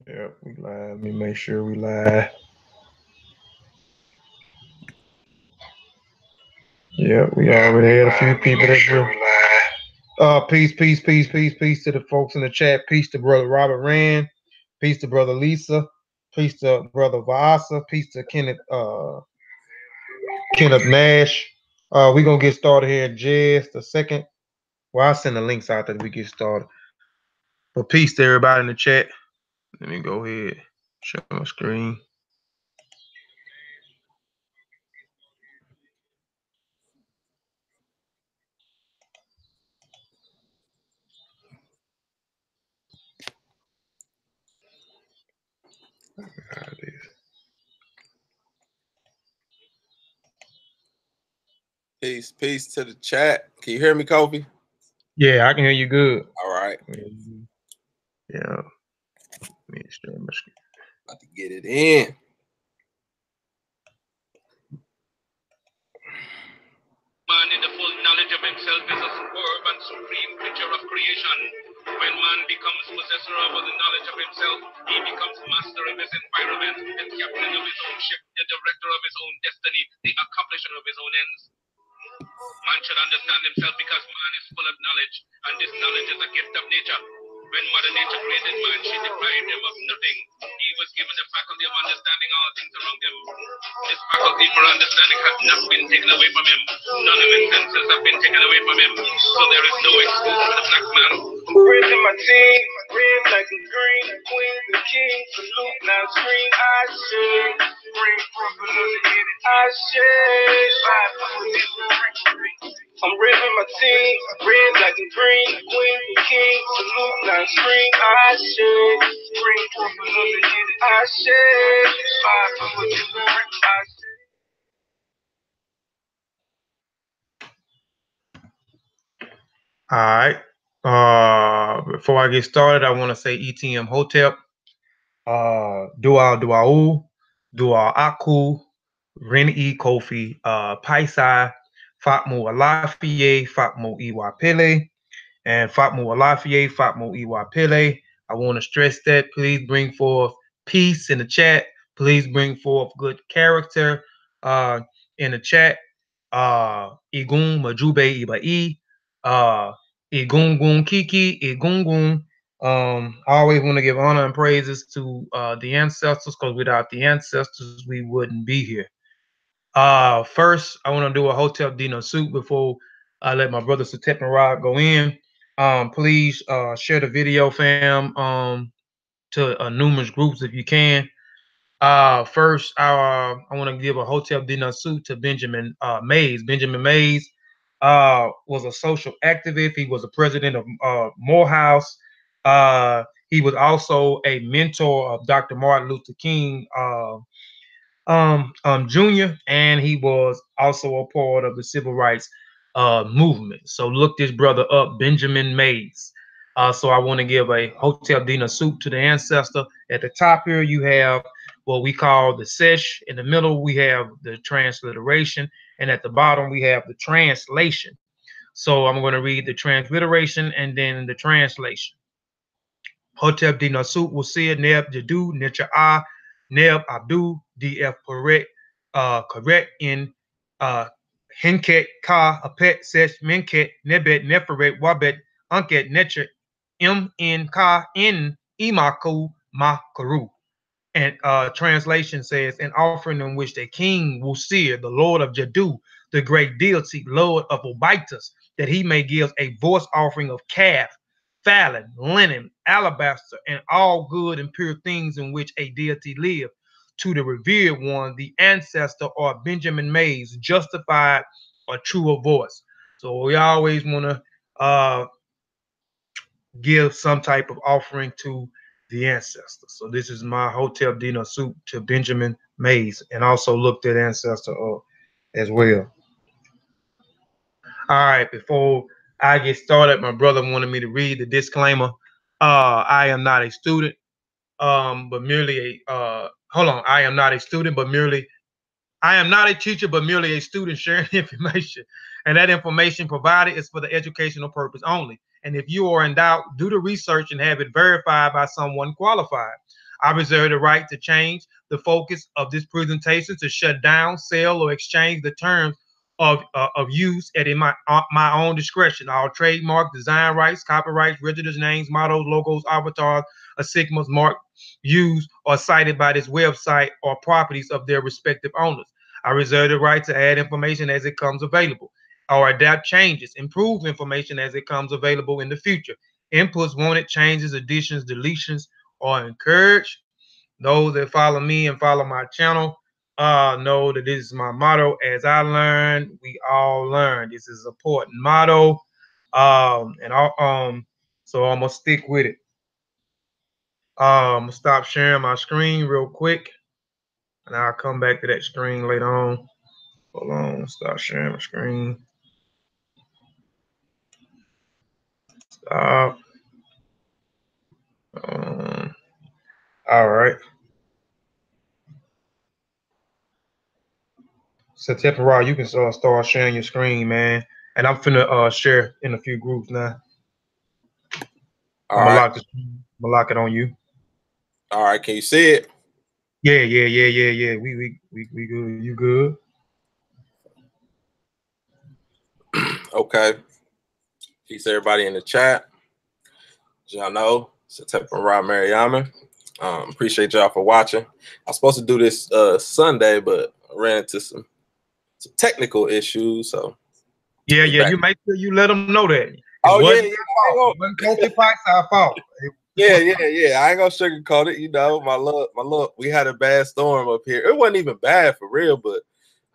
Yeah, we live. Let me make sure we live. Yeah, we already had a few people that peace, peace, peace, peace, peace to the folks in the chat. Peace to brother Robert Rand. Peace to brother Lisa. Peace to brother Vaasa. Peace to Kenneth Nash. We're gonna get started here in just a second. Well, I'll send the links out that we get started. But peace to everybody in the chat. Let me go ahead, share my screen. Peace to the chat. Can you hear me, Kobe? Yeah, I can hear you good. All right. Yeah. Let me share my screen. About to get it in. Man in the full knowledge of himself is a superb and supreme creature of creation. When man becomes possessor of the knowledge of himself, he becomes master of his environment, the captain of his own ship, the director of his own destiny, the accomplisher of his own ends. Man should understand himself because man is full of knowledge, and this knowledge is a gift of nature. When Mother Nature created man, she deprived him of nothing. He was given the faculty of understanding all things around him. This faculty for understanding has not been taken away from him. None of his senses have been taken away from him. So there is no excuse for the black man. I'm raising my team, red, black, and green. Queens and kings, salute, now scream, I shake. Bring forth another hit, I shake. I'm raising my team, red, black, and green. Queens and kings, salute, now scream, I shake. Bring forth another hit, I shake. I shake. All right. Before I get started, I want to say ETM Hotep, Dua Duau, Dua Aku, Ren Kofi, Paisai, Fatmo Alafie, Fatmo Iwapele, and Fatmo Alafie, Fatmo Iwapele. I want to stress that. Please bring forth peace in the chat. Please bring forth good character in the chat. Igun Majube Ibai, Igungun Kiki, Igungun. I always want to give honor and praises to the ancestors, because without the ancestors, we wouldn't be here. First, I want to do a Hotel Dino suit before I let my brother Setepenre Meri go in. Please share the video, fam, to numerous groups if you can. First, I want to give a Hotel Dino suit to Benjamin Mays. Benjamin Mays was a social activist. He was a president of Morehouse. He was also a mentor of Dr. Martin Luther King Jr., and he was also a part of the civil rights movement. So look this brother up, Benjamin Mays. So I want to give a Hotel Dina soup to the ancestor. At the top here, you have what we call the sesh. In the middle, we have the transliteration, and at the bottom, we have the translation. So I'm going to read the transliteration and then the translation. Hotep di Nasut Wasir Neb Jadu Necha A Neb Abdu DF correct in Hinket Ka Apet Sesh Minket Nebet Neferet Wabet Unket Necha in Ka in Imaku Makaru. And translation says, an offering in which the king will sear the Lord of Jadu, the great deity, Lord of Obitus, that he may give a voice offering of calf, fallon, linen, alabaster, and all good and pure things in which a deity lived, to the revered one, the ancestor or Benjamin Mays, justified or truer voice. So we always want to give some type of offering to the ancestor. So this is my Hotel Dino soup to Benjamin Mays, and also look that ancestor up as well. All right, before I get started, my brother wanted me to read the disclaimer. I am not a student, but merely a hold on. I am not a student, but merely I am not a teacher, but merely a student sharing information. And that information provided is for the educational purpose only. And if you are in doubt, do the research and have it verified by someone qualified. I reserve the right to change the focus of this presentation to shut down, sell, or exchange the terms of use at my own discretion. All trademark, design rights, copyrights, registered names, mottos, logos, avatars, insignias, mark used or cited by this website or properties of their respective owners. I reserve the right to add information as it comes available or adapt changes, improve information as it comes available in the future. Inputs wanted, changes, additions, deletions, or encouraged. Those that follow me and follow my channel know that this is my motto. As I learn, we all learn. This is an important motto. So I'm gonna stick with it. Stop sharing my screen real quick, and I'll come back to that screen later on. Hold on, stop sharing my screen. Stop. All right. Setepenre, you can start sharing your screen, man. And I'm finna share in a few groups now. All I'm gonna right. lock the screen. I'm gonna lock it on you. All right. Can you see it? Yeah. We good. You good? Okay. Peace, everybody in the chat. As y'all know, Setepenre Meri Amen. Appreciate y'all for watching. I was supposed to do this Sunday, but I ran into some technical issues. So Yeah. You make sure you let them know that. Oh yeah. It wasn't Coach Pikes' fault. Yeah. I ain't gonna sugarcoat it. You know, my look. We had a bad storm up here. It wasn't even bad for real, but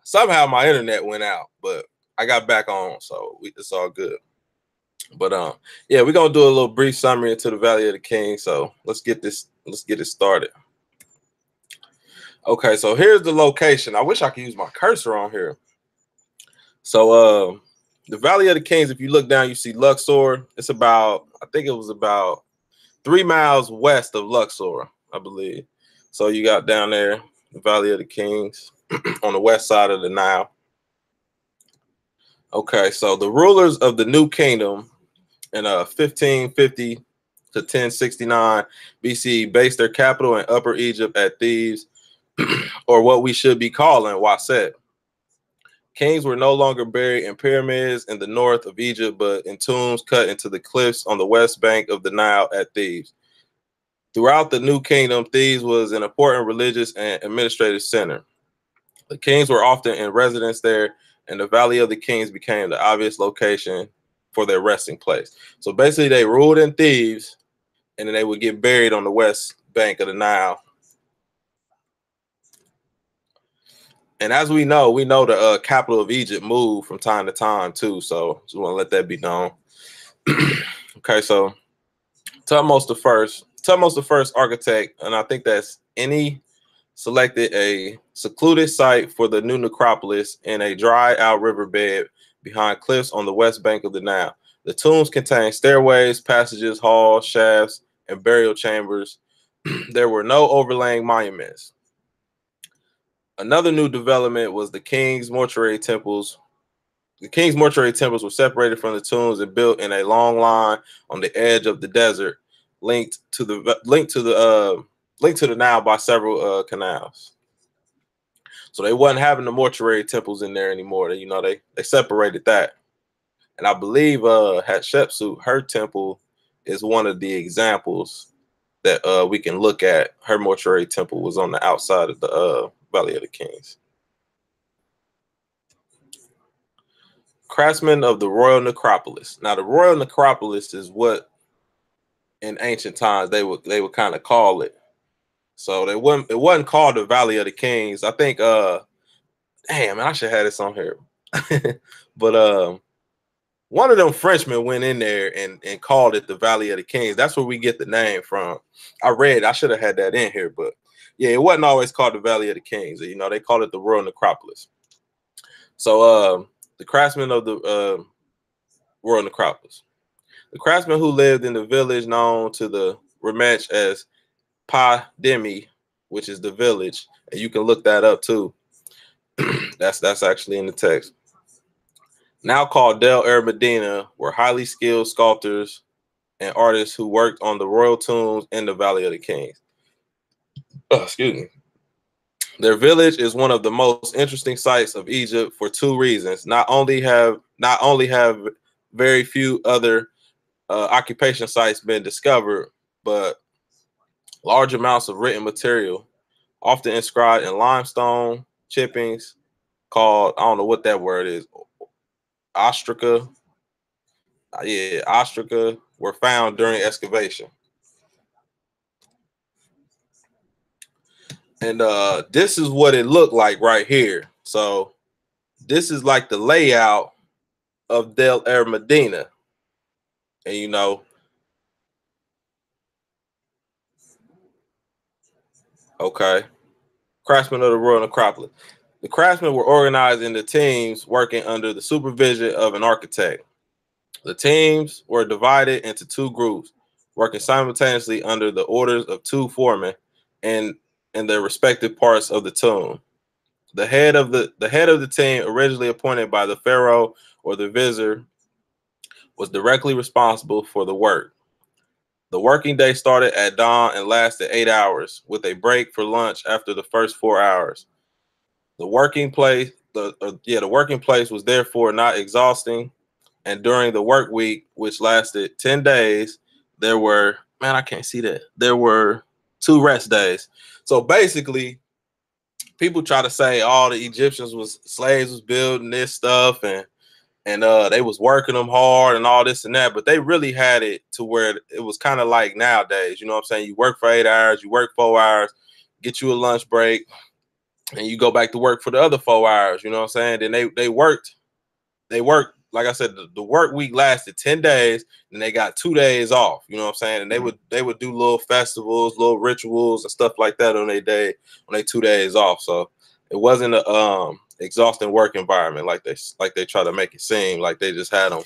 somehow my internet went out. But I got back on, so it's all good. But yeah, we're gonna do a little brief summary into the Valley of the Kings. So let's get it started. Okay, so here's the location. I wish I could use my cursor on here. So the Valley of the Kings, if you look down, you see Luxor. It's about, I think it was about 3 miles west of Luxor, I believe. So you got down there the Valley of the Kings on the west side of the Nile. Okay, so the rulers of the New Kingdom in 1550 to 1069 BC based their capital in Upper Egypt at Thebes, or what we should be calling Waset. Kings were no longer buried in pyramids in the north of Egypt, but in tombs cut into the cliffs on the west bank of the Nile at Thebes. Throughout the New Kingdom, Thebes was an important religious and administrative center. The kings were often in residence there, and the Valley of the Kings became the obvious location for their resting place. So basically, they ruled in Thebes, and then they would get buried on the west bank of the Nile. And as we know the capital of Egypt moved from time to time too. So just want to let that be known. Okay, so Thutmose the first architect, and I think that's any, selected a secluded site for the new necropolis in a dry out riverbed behind cliffs on the west bank of the Nile. The tombs contain stairways, passages, halls, shafts, and burial chambers. There were no overlaying monuments. Another new development was the king's mortuary temples. The king's mortuary temples were separated from the tombs and built in a long line on the edge of the desert, linked to the Nile by several canals. So they wasn't having the mortuary temples in there anymore. They separated that. And I believe Hatshepsut, her temple is one of the examples that we can look at. Her mortuary temple was on the outside of the Valley of the Kings. Craftsmen of the Royal Necropolis. Now the Royal Necropolis is what in ancient times they would kind of call it. So it wasn't called the Valley of the Kings. I think damn man, I should have this on here. But one of them Frenchmen went in there and called it the Valley of the Kings. That's where we get the name from. I should have had that in here, but yeah, it wasn't always called the Valley of the Kings. You know, they called it the Royal Necropolis. So the craftsmen of the Royal Necropolis. The craftsmen who lived in the village known to the Remech as Pa Demi, which is the village, and you can look that up too. that's actually in the text. Now called Del Medina, were highly skilled sculptors and artists who worked on the royal tombs in the Valley of the Kings. excuse me. Their village is one of the most interesting sites of Egypt for two reasons. Not only have very few other occupation sites been discovered, but large amounts of written material, often inscribed in limestone chippings, called, I don't know what that word is, ostraca. Yeah, ostraca, were found during excavation. And this is what it looked like right here. So this is like the layout of Del Er Medina. And you know, okay, craftsmen of the Royal Necropolis. The craftsmen were organized into teams working under the supervision of an architect. The teams were divided into two groups, working simultaneously under the orders of two foremen and in their respective parts of the tomb. The head of the team, originally appointed by the pharaoh or the vizier, was directly responsible for the work. The working day started at dawn and lasted 8 hours, with a break for lunch after the first 4 hours. The working place was therefore not exhausting, and during the work week, which lasted 10 days, there were, man, I can't see that. There were 2 rest days. So basically, people try to say all the Egyptians slaves was building this stuff and they was working them hard and all this and that, but they really had it to where it was kind of like nowadays. You know what I'm saying? You work for 8 hours, you work 4 hours, get you a lunch break, and you go back to work for the other 4 hours. You know what I'm saying? Then they worked. Like I said, the work week lasted 10 days, and they got 2 days off. You know what I'm saying? And they would do little festivals, little rituals, and stuff like that on their 2 days off. So it wasn't a exhausting work environment like they try to make it seem like they just had them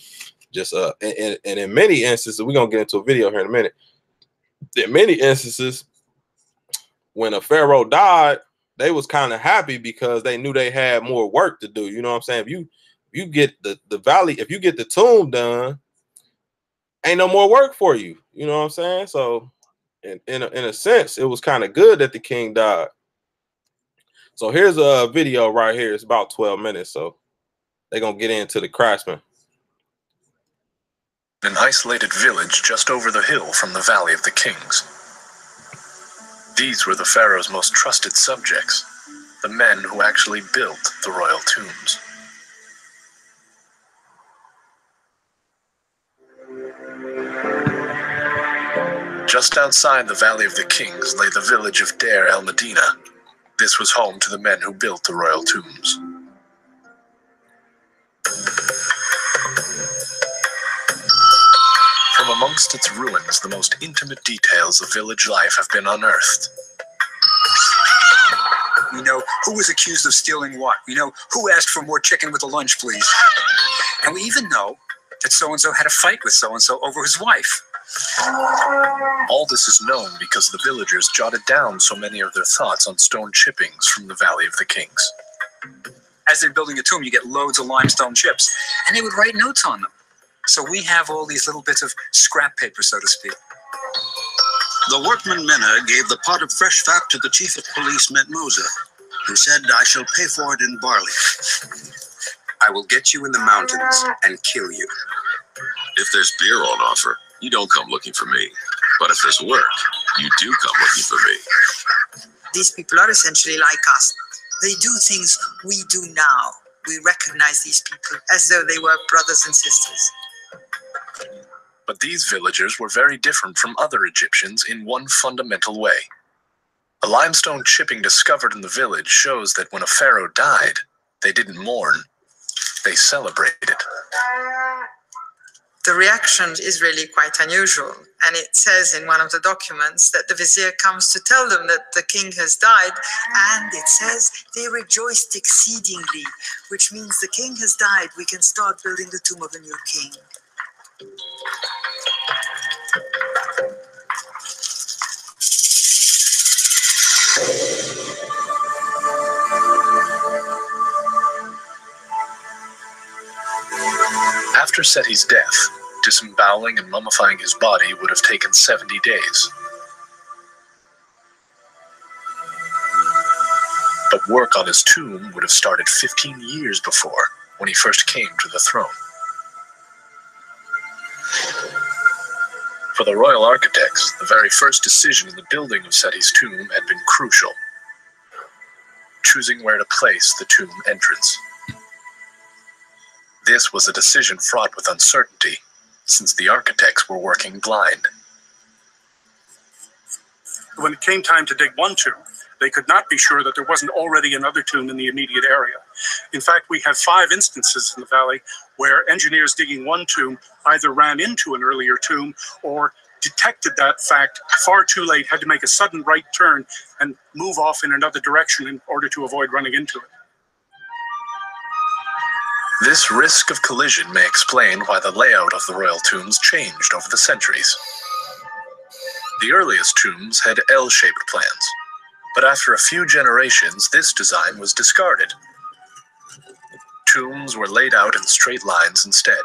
just and in many instances, we're gonna get into a video here in a minute. In many instances, when a pharaoh died, they was kind of happy because they knew they had more work to do. You know what I'm saying? If you get the valley, if you get the tomb done, ain't no more work for you. You know what I'm saying? So in a sense, it was kind of good that the king died. So here's a video right here. It's about 12 minutes. So they're going to get into the craftsman. An isolated village just over the hill from the Valley of the Kings. These were the pharaoh's most trusted subjects, the men who actually built the royal tombs. Just outside the Valley of the Kings lay the village of Deir el-Medina. This was home to the men who built the royal tombs. From amongst its ruins, the most intimate details of village life have been unearthed. We know who was accused of stealing what. We know who asked for more chicken with the lunch, please. And we even know that so-and-so had a fight with so-and-so over his wife. All this is known because the villagers jotted down so many of their thoughts on stone chippings from the Valley of the Kings. As they're building a tomb, you get loads of limestone chips, and they would write notes on them. So we have all these little bits of scrap paper, so to speak. The workman Mena gave the pot of fresh fat to the chief of police, Metmosa, who said, "I shall pay for it in barley." I will get you in the mountains and kill you. If there's beer on offer, you don't come looking for me. But if there's work, you do come looking for me. These people are essentially like us. They do things we do now. We recognize these people as though they were brothers and sisters. But these villagers were very different from other Egyptians in one fundamental way. The limestone chipping discovered in the village shows that when a pharaoh died, they didn't mourn, they celebrated. The reaction is really quite unusual, and it says in one of the documents that the vizier comes to tell them that the king has died, and it says they rejoiced exceedingly, which means the king has died, we can start building the tomb of a new king. After Seti's death, disemboweling and mummifying his body would have taken 70 days. But work on his tomb would have started 15 years before, when he first came to the throne. For the royal architects, the very first decision in the building of Seti's tomb had been crucial, choosing where to place the tomb entrance. This was a decision fraught with uncertainty, since the architects were working blind. When it came time to dig one tomb, they could not be sure that there wasn't already another tomb in the immediate area. In fact, we have 5 instances in the valley where engineers digging one tomb either ran into an earlier tomb or detected that fact far too late, had to make a sudden right turn and move off in another direction in order to avoid running into it. This risk of collision may explain why the layout of the royal tombs changed over the centuries. The earliest tombs had L-shaped plans, but after a few generations, this design was discarded. Tombs were laid out in straight lines instead.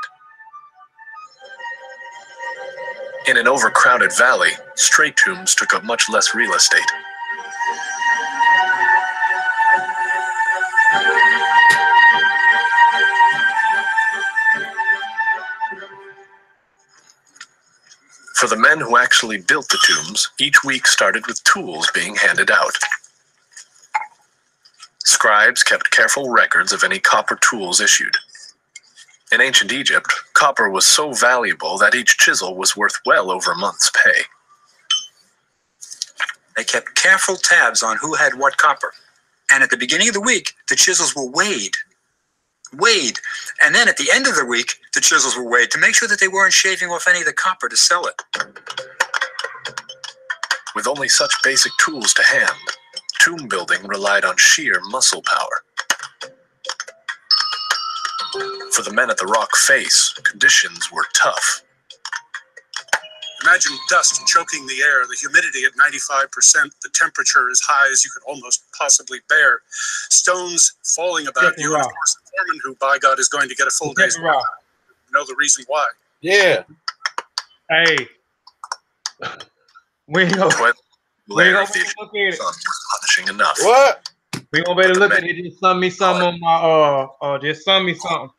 In an overcrowded valley, straight tombs took up much less real estate. For the men who actually built the tombs, each week started with tools being handed out. Scribes kept careful records of any copper tools issued. In ancient Egypt, copper was so valuable that each chisel was worth well over a month's pay. They kept careful tabs on who had what copper. And at the beginning of the week, the chisels were weighed. And then at the end of the week, the chisels were weighed to make sure that they weren't shaving off any of the copper to sell it. With only such basic tools to hand, tomb building relied on sheer muscle power. For the men at the rock face, conditions were tough. Imagine dust choking the air, the humidity at 95%, the temperature as high as you could almost possibly bear, stones falling about you, and of course the foreman who, by God, is going to get a full day's work. You know the reason why. Yeah. Hey. We ain't gonna look at it. Punishing enough. What? We gonna better look at it. Just send me something on my just send me something.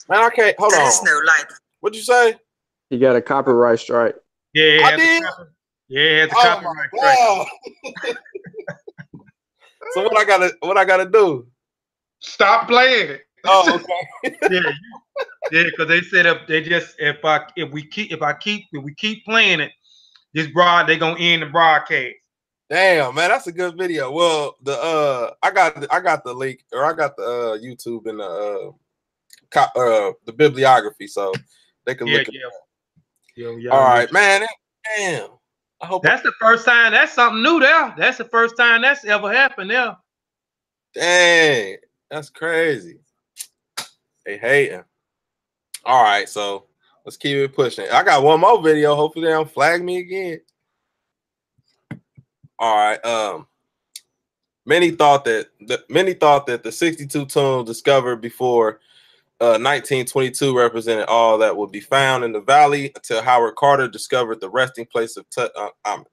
Man, I can't. Hold on. There is no light. What'd you say? You got a copyright strike. Yeah, I did. Yeah, it's a copyright strike. So what I gotta do? Stop playing it. Oh, okay. yeah, because they said if we keep playing it, they gonna end the broadcast. Damn, man, that's a good video. Well, I got the link, or I got the YouTube in the bibliography, so they can look at it. All right, man. Damn. I hope that's the first time. That's something new there. That's the first time that's ever happened there. Dang, that's crazy. They hating. All right, so let's keep it pushing. I got one more video. Hopefully they don't flag me again. All right. Many thought that the 62 tombs discovered before 1922 represented all that would be found in the valley until Howard Carter discovered the resting place of Amen.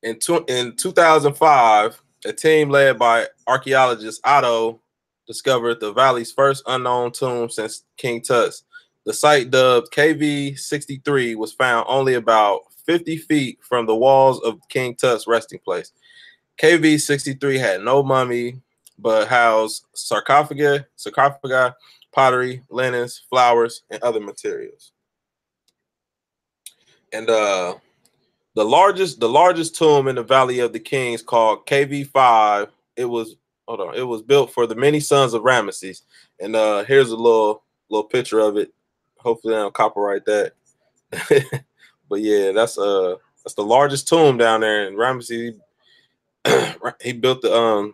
In 2005, a team led by archaeologist Otto discovered the valley's first unknown tomb since King Tut's. The site, dubbed KV-63, was found only about 50 feet from the walls of King Tut's resting place. KV-63 had no mummy, but housed sarcophagi, pottery, linens, flowers, and other materials. And the largest tomb in the Valley of the Kings, called KV-5, it was built for the many sons of Ramesses. And here's a little picture of it. Hopefully they don't copyright that. But yeah, that's the largest tomb down there in Ramesses. He built the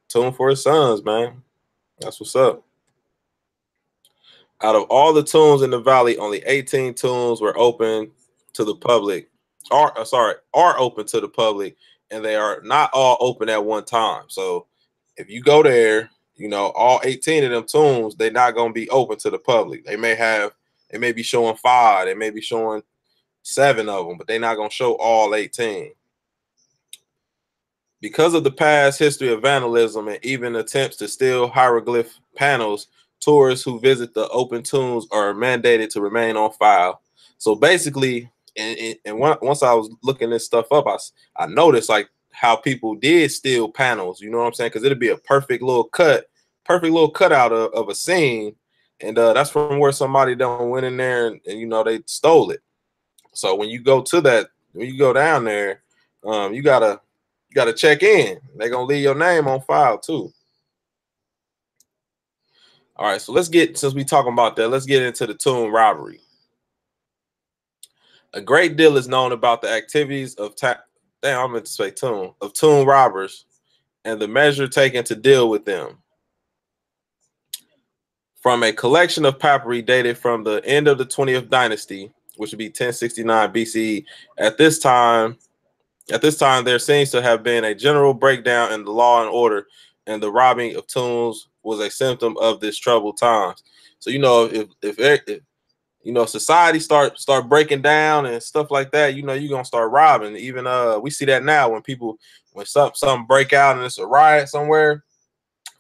tomb for his sons, man. That's what's up. Out of all the tombs in the valley, only 18 tombs were open to the public. Are open to the public, and they are not all open at one time. So if you go there, you know, all 18 of them tombs, they're not gonna be open to the public. They may be showing 5, they may be showing 7 of them, but they're not gonna show all 18. Because of the past history of vandalism and even attempts to steal hieroglyph panels, tourists who visit the open tombs are mandated to remain on file. So basically, once I was looking this stuff up, I noticed like how people did steal panels. You know what I'm saying? Because it'd be a perfect little cutout of a scene, and that's from where somebody done went in there and you know they stole it. So when you go to that, when you go down there, you gotta check in. They're gonna leave your name on file too. All right, so since we talking about that, let's get into the tomb robbery. A great deal is known about the activities of tomb robbers and the measure taken to deal with them. From a collection of papyri dated from the end of the 20th dynasty, which would be 1069 BCE, at this time, there seems to have been a general breakdown in the law and order, and the robbing of tombs was a symptom of this troubled times. So you know, if you know society start breaking down and stuff like that, you know you're gonna start robbing. Even we see that now when something break out and it's a riot somewhere,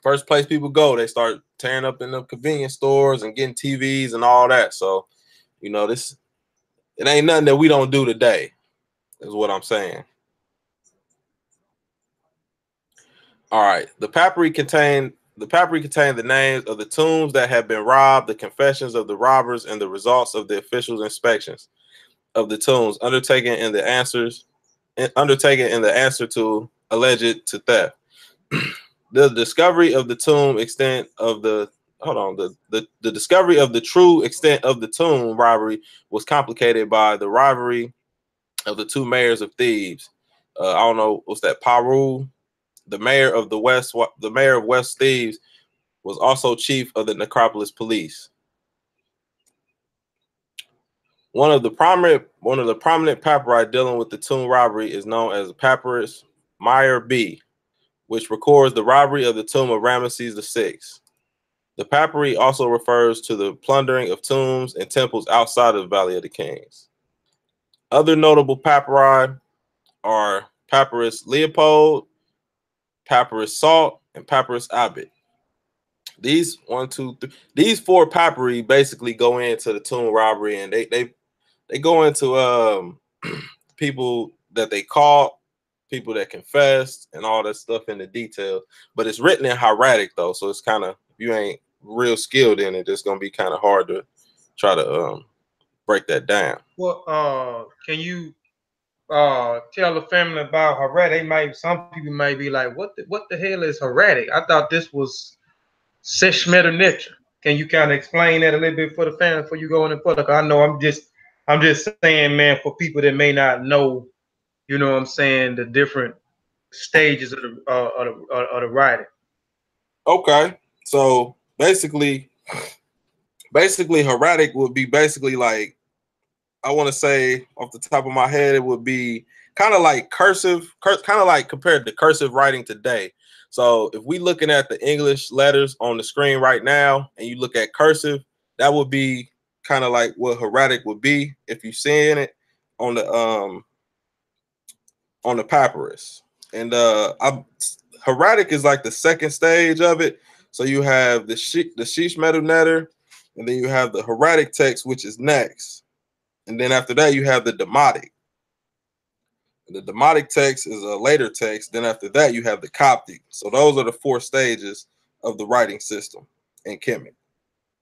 first place people go, they start tearing up in the convenience stores and getting TVs and all that. So you know it ain't nothing that we don't do today, is what I'm saying. All right, the papyri contain the names of the tombs that have been robbed, the confessions of the robbers, and the results of the officials' inspections of the tombs undertaken in the answer to alleged to theft. The discovery of the tomb extent of the the discovery of the true extent of the tomb robbery was complicated by the rivalry of the two mayors of Thebes. I don't know, what's that, Paru? The mayor of West Thebes was also chief of the Necropolis police. One of the prominent papyri dealing with the tomb robbery is known as Papyrus Meri B, which records the robbery of the tomb of Ramesses VI. The papyri also refers to the plundering of tombs and temples outside of the Valley of the Kings. Other notable papyri are Papyrus Leopold, Papyrus Salt, and Papyrus Abbot. These four papyri basically go into the tomb robbery, and they go into people that they caught, people that confessed, and all that stuff in the detail. But it's written in hieratic though, so it's kind of, if you ain't real skilled in it, it's gonna be kind of hard to try to break that down. Well, can you tell the family about hieratic? Some people may be like, what the hell is hieratic? I thought this was Setepenre Meri. Can you kind of explain that a little bit for the family before you go in further? Cause I know I'm just saying, man, for people that may not know, you know what I'm saying, the different stages of the writing. Okay, so basically hieratic would be basically like, I want to say off the top of my head, it would be kind of like cursive, kind of like compared to cursive writing today. So if we looking at the English letters on the screen right now, and you look at cursive, that would be kind of like what hieratic would be if you're seeing it on the papyrus. And hieratic is like the second stage of it. So you have the sheesh metal netter, and then you have the hieratic text, which is next. And then after that, you have the Demotic. The Demotic text is a later text. Then after that, you have the Coptic. So those are the four stages of the writing system in Kemet.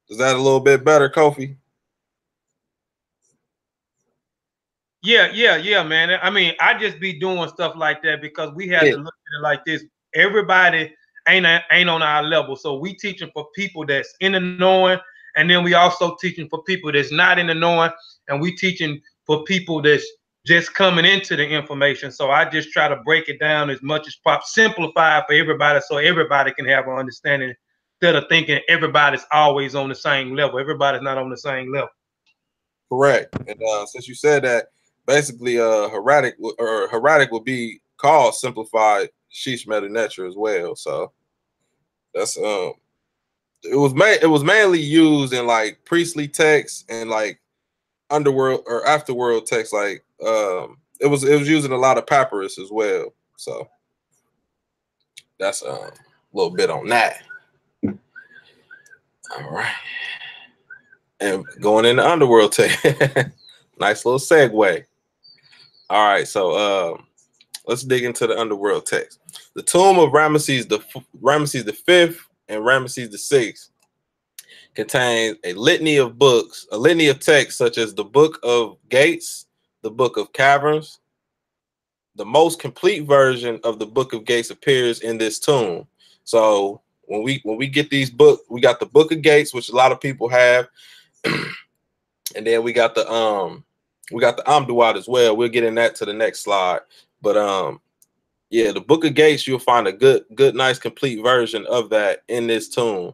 Is that a little bit better, Kofi? Yeah, man. I mean, I just be doing stuff like that because we have to look at it like this. Everybody ain't on our level. So we teaching for people that's in the knowing, and then we also teaching for people that's not in the knowing, and we teaching for people that's just coming into the information. So I just try to break it down as much as possible, simplify it for everybody so everybody can have an understanding, instead of thinking everybody's always on the same level. Everybody's not on the same level. Correct. And since you said that, basically hieratic would be called simplified sheesh metal netter as well. So that's it was mainly used in like priestly texts and like underworld or afterworld text. Like it was used in a lot of papyrus as well. So that's a little bit on that. All right. And going into Underworld Text. Nice little segue. All right, so let's dig into the Underworld Text. The tomb of Ramesses the Fifth and Ramesses the Sixth contains a litany of books, a litany of texts such as the Book of Gates, the Book of Caverns. The most complete version of the Book of Gates appears in this tomb. So when we get these books, we got the Book of Gates, which a lot of people have, and then we got the Amduat as well. We'll get in that to the next slide. But yeah, the Book of Gates, you'll find a good, nice, complete version of that in this tomb.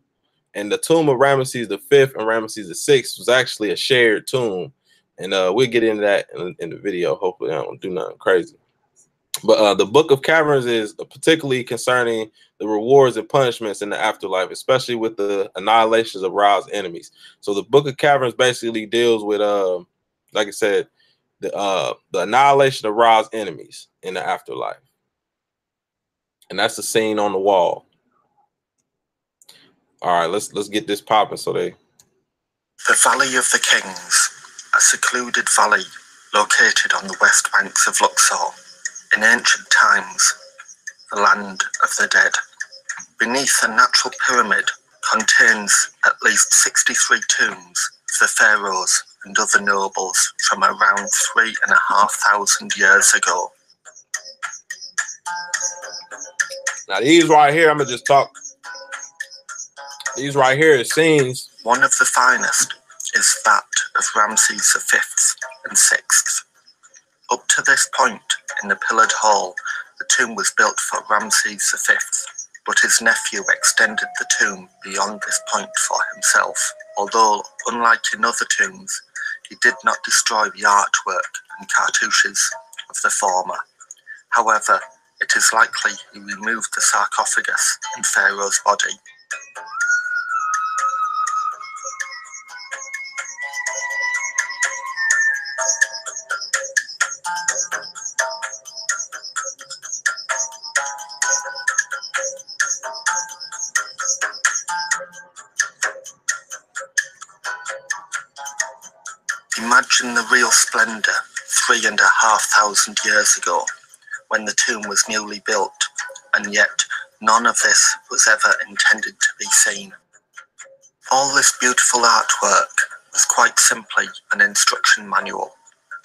And the tomb of Ramesses the Fifth and Ramesses the Sixth was actually a shared tomb, and we'll get into that in the video. Hopefully, I don't do nothing crazy. But the Book of Caverns is particularly concerning the rewards and punishments in the afterlife, especially with the annihilations of Ra's enemies. So the Book of Caverns basically deals with, like I said, the annihilation of Ra's enemies in the afterlife, and that's the scene on the wall. All right, let's get this popping. So they. The Valley of the Kings, a secluded valley located on the west banks of Luxor. In ancient times, the land of the dead. Beneath a natural pyramid contains at least 63 tombs of the pharaohs and other nobles from around 3,500 years ago. Now these right here, I'm gonna just talk. These right here are scenes. One of the finest is that of Ramses V and VI. Up to this point in the pillared hall, the tomb was built for Ramses V, but his nephew extended the tomb beyond this point for himself. Although, unlike in other tombs, he did not destroy the artwork and cartouches of the former. However, it is likely he removed the sarcophagus and Pharaoh's body. Imagine the real splendor 3,500 years ago, when the tomb was newly built, and yet none of this was ever intended to be seen. All this beautiful artwork was quite simply an instruction manual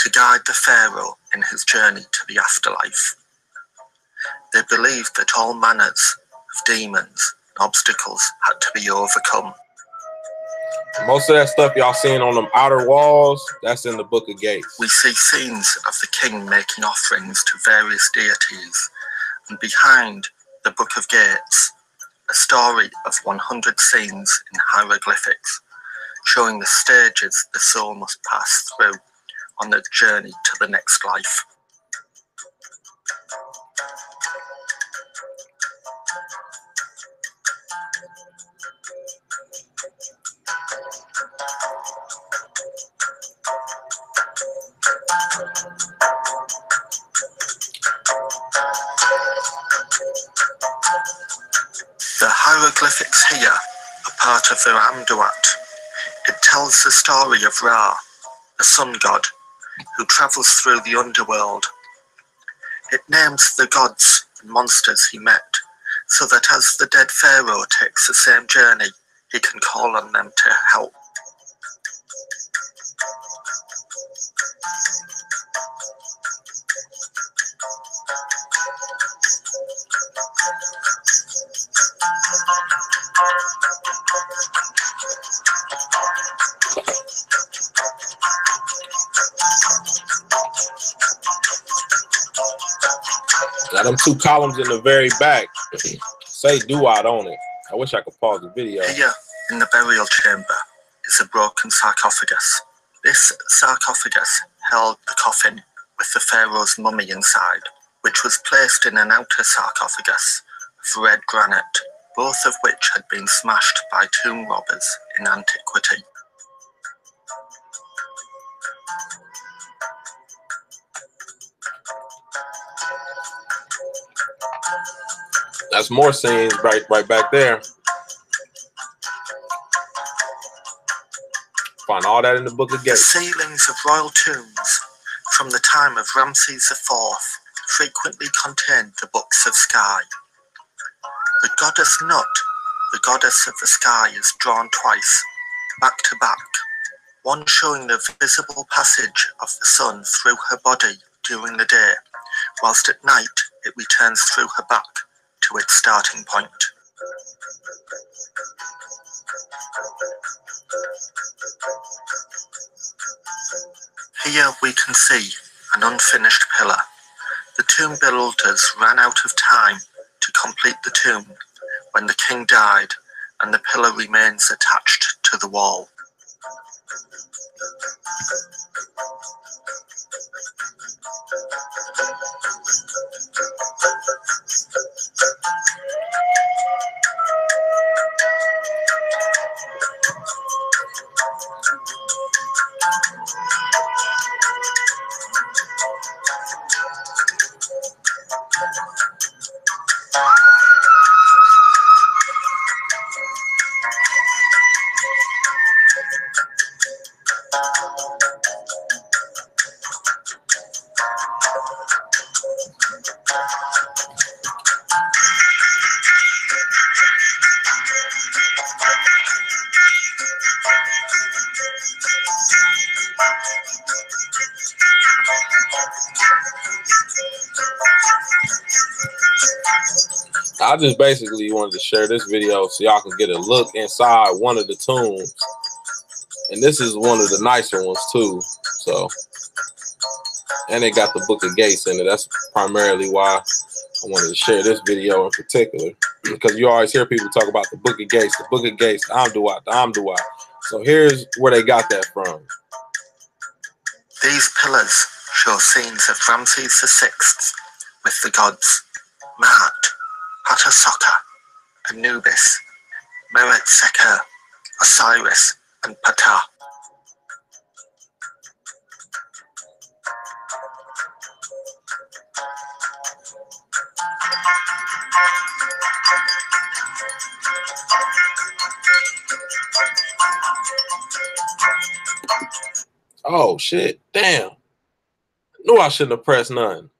to guide the pharaoh in his journey to the afterlife. They believed that all manners of demons and obstacles had to be overcome. Most of that stuff y'all seeing on them outer walls, that's in the Book of Gates. We see scenes of the king making offerings to various deities, and behind the Book of Gates, a story of 100 scenes in hieroglyphics, showing the stages the soul must pass through on the journey to the next life. The hieroglyphics here are part of the Amduat. It tells the story of Ra, the sun god, who travels through the underworld. It names the gods and monsters he met, so that as the dead pharaoh takes the same journey, he can call on them to help. Got them two columns in the very back. Say Duat on it. I wish I could pause the video. Here, in the burial chamber, is a broken sarcophagus. This sarcophagus held the coffin with the pharaoh's mummy inside, which was placed in an outer sarcophagus of red granite, both of which had been smashed by tomb robbers in antiquity. That's more scenes right back there. Find all that in the Book of Gates. The ceilings of royal tombs from the time of Ramses IV frequently contained the books of sky. The goddess Nut, the goddess of the sky, is drawn twice, back to back, one showing the visible passage of the sun through her body during the day, whilst at night it returns through her back to its starting point. Here we can see an unfinished pillar. The tomb builders ran out of time to complete the tomb when the king died, and the pillar remains attached to the wall. I just basically wanted to share this video so y'all can get a look inside one of the tombs. And this is one of the nicer ones too. So, and it got the Book of Gates in it. That's primarily why I wanted to share this video in particular. Because you always hear people talk about the Book of Gates, the Book of Gates, the Amduat. So here's where they got that from. These pillars show scenes of Ramses VI with the gods Maat, Hatasoka, Anubis, Meret Seker, Osiris, and Ptah. Oh shit! Damn. Knew I shouldn't have pressed none.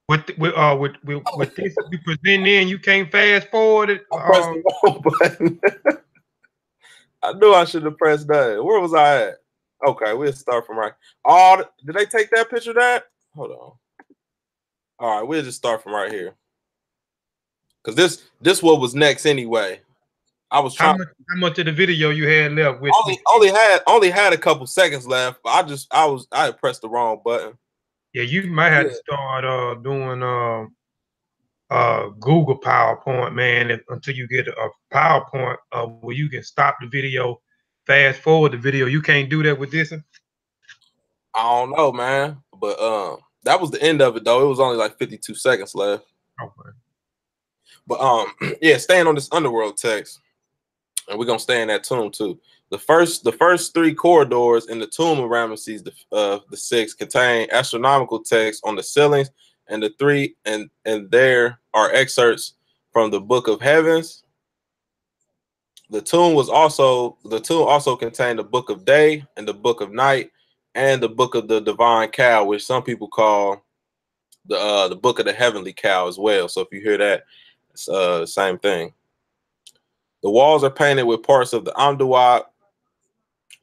With this you present in, you can't fast forward it. I pressed the wrong button. I knew I should have pressed that. Where was I at? Okay, we'll start from right. Oh, did they take that picture? That? Hold on. All right, we'll just start from right here. Cause this what was next anyway. I was trying. How much of the video you had left? With only had a couple seconds left. But I had pressed the wrong button. Yeah, you might have to start doing Google PowerPoint, man, until you get a PowerPoint where you can stop the video, fast forward the video. You can't do that with this one? I don't know, man. But that was the end of it though. It was only like 52 seconds left. Okay. But yeah, staying on this Underworld text. And we're gonna stay in that tomb too. The first three corridors in the tomb of Ramesses the Sixth contain astronomical text on the ceilings, and there are excerpts from the Book of Heavens. The tomb also contained the Book of Day and the Book of Night and the Book of the Divine Cow, which some people call the Book of the Heavenly Cow as well. So if you hear that, it's the same thing. The walls are painted with parts of the Amduat,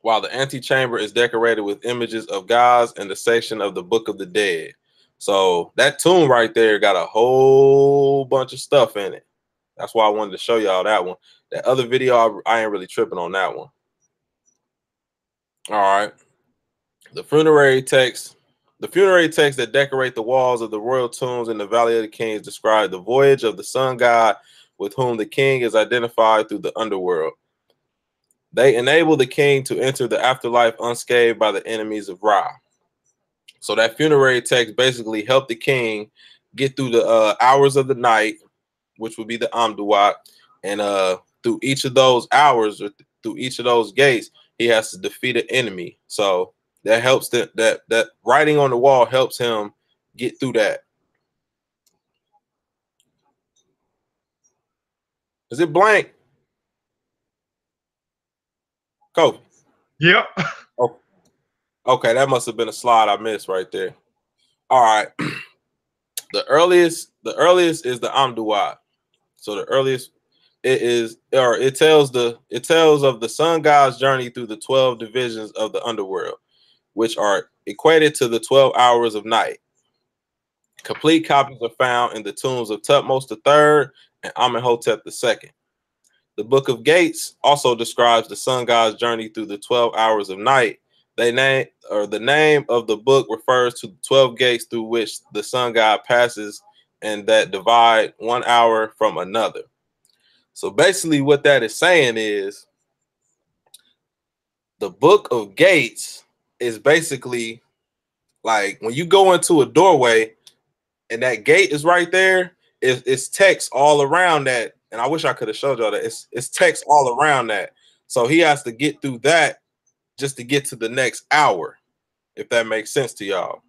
while the antechamber is decorated with images of gods and the section of the Book of the Dead. So that tomb right there got a whole bunch of stuff in it. That's why I wanted to show y'all that one. That other video, I ain't really tripping on that one. All right. The funerary texts that decorate the walls of the royal tombs in the Valley of the Kings describe the voyage of the sun god with whom the king is identified through the underworld. They enable the king to enter the afterlife unscathed by the enemies of Ra. So that funerary text basically helped the king get through the hours of the night, which would be the Amduat, and through each of those hours or through each of those gates, he has to defeat an enemy. So that helps that writing on the wall helps him get through that. Is it blank? Kobe. Yep. Oh, okay, that must have been a slide I missed right there. All right. The earliest is the Amduat. So the earliest it tells of the sun god's journey through the 12 divisions of the underworld, which are equated to the 12 hours of night. Complete copies are found in the tombs of Tutmosis III and Amenhotep II. The Book of Gates also describes the sun god's journey through the 12 hours of night. The name of the book refers to the 12 gates through which the sun god passes and that divide 1 hour from another. So basically what that is saying is the Book of Gates is basically like when you go into a doorway and that gate is right there, it's text all around that. And I wish I could have showed y'all that. It's text all around that. So he has to get through that just to get to the next hour, if that makes sense to y'all.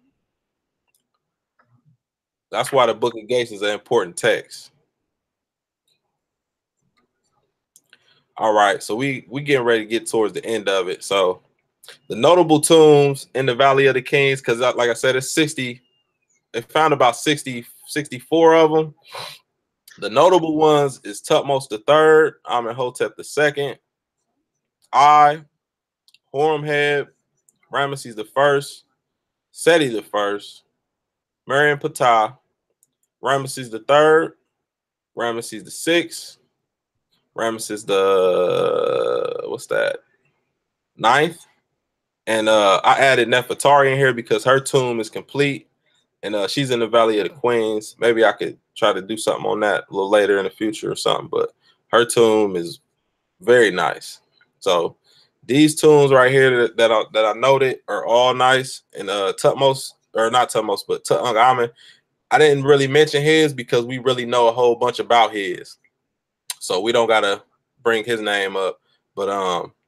That's why the Book of Gates is an important text. All right, so we getting ready to get towards the end of it. So the notable tombs in the Valley of the Kings, because like I said, it's 60. They found about 64 of them. The notable ones is Tutmosis III, Amenhotep II, Horemheb, Ramesses I, Seti I, Meriam Ptah, Ramesses III, Ramesses VI, Ramesses the ninth, and I added Nefertari in here because her tomb is complete, and she's in the Valley of the Queens. Maybe I could try to do something on that a little later in the future or something, but her tomb is very nice. So these tombs right here that I noted are all nice. And Tutmosis, or not Tutmosis, but Tutankhamun, I didn't really mention his because we really know a whole bunch about his, so we don't gotta bring his name up. But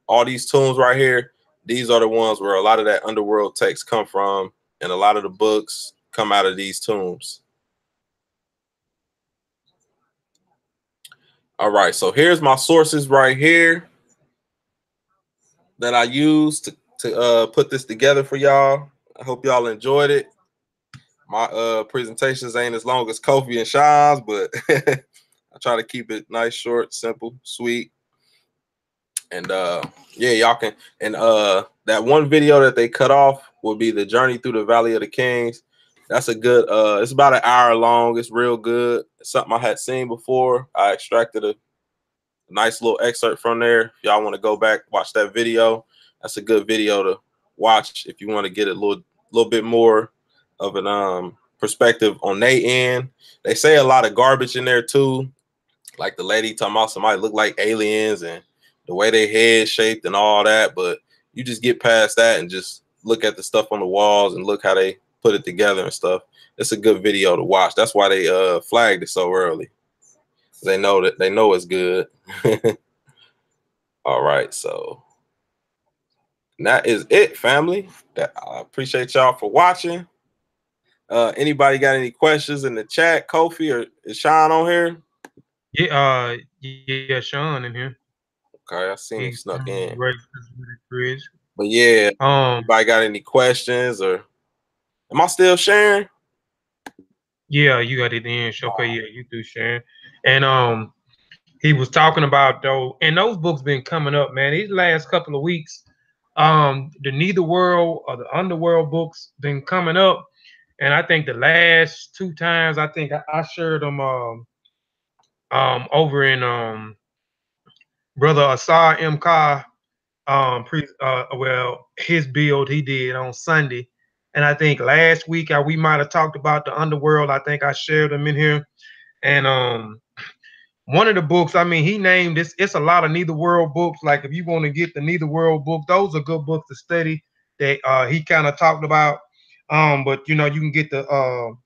all these tombs right here, these are the ones where a lot of that underworld text come from, and a lot of the books come out of these tombs. All right, so here's my sources right here that I used to put this together for y'all. I hope y'all enjoyed it. My presentations ain't as long as Kofi and Sean's, but I try to keep it nice, short, simple, sweet. And yeah, y'all can, and that one video that they cut off will be the journey through the Valley of the Kings. That's a good it's about an hour long. It's real good. It's something I had seen before. I extracted a nice little excerpt from there. If y'all want to go back, watch that video. That's a good video to watch if you want to get a little bit more of an perspective on their end. They say a lot of garbage in there too, like the lady talking about somebody look like aliens and the way they head shaped and all that. But you just get past that and just look at the stuff on the walls and look how they put it together and stuff. It's a good video to watch. That's why they flagged it so early. They know it's good. All right, so that is it, family. I appreciate y'all for watching. Anybody got any questions in the chat? Kofi or is Sean on here? Yeah, Sean in here. Okay, I seen him snuck in. Right, but yeah, anybody got any questions or am I still sharing? Yeah, you got it in. Okay, yeah, you do sharing. And he was talking about though, and those books been coming up, man. These last couple of weeks, the Netherworld or the Underworld books been coming up, and I think the last 2 times I think I shared them over in brother Asar M. Kah, well, his build he did on Sunday, and I think last week we might have talked about the Underworld. I think I shared them in here, and one of the books, I mean, he named this. It's a lot of Netherworld books. Like if you want to get the Netherworld book, those are good books to study. That he kind of talked about. But you know, you can get the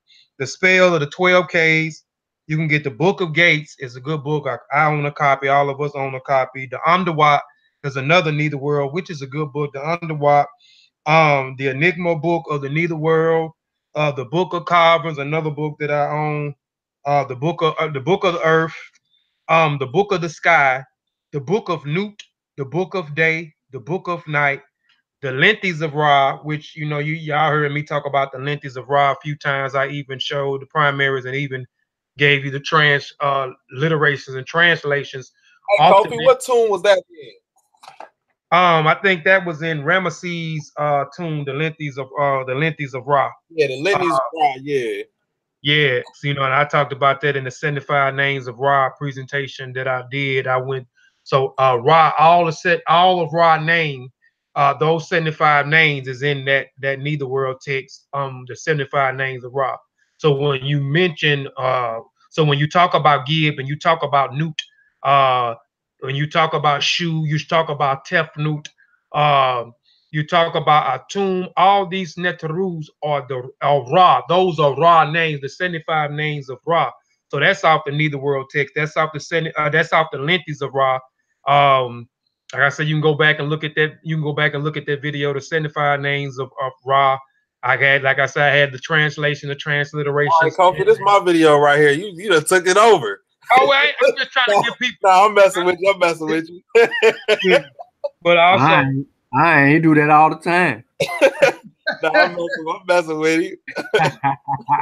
Spell of the 12 Ks. You can get the Book of Gates. It's a good book. I own a copy. All of us own a copy. The Underworld is another Netherworld, which is a good book. The Underworld, the Enigma book of the Netherworld. the Book of Carvings, another book that I own, the Book of the Earth, the Book of the Sky, the Book of Newt, the Book of Day, the Book of Night, the Lengthies of Ra, which y'all heard me talk about the Lengthies of Ra a few times. I even showed the primaries and even gave you the literations and translations. Hey, Kofi, what tomb was that in? I think that was in Ramesses' tomb, the Lengthies of Ra. Yeah, the Lengthies of Ra, yeah. Yeah, so, and I talked about that in the 75 Names of Ra presentation that I did. I went Ra, all of Ra name, those 75 names is in that Netherworld text, the 75 Names of Ra. So when you mention, so when you talk about Gib and you talk about Newt, when you talk about Shu, you talk about Tefnut, you talk about Atum, all these Netarus are Ra. Those are Ra names, the 75 names of Ra. So that's off the Netherworld text. That's off the Lengthies of Ra. Like I said, you can go back and look at that. You can go back and look at that video, the 75 names of Ra. I had the translation, the transliteration. All right, Kofi, this is my video right here. You done took it over. Oh, I'm just trying to give people. No, I'm messing with you. Yeah. But also, I ain't do that all the time. No, I'm messing with you.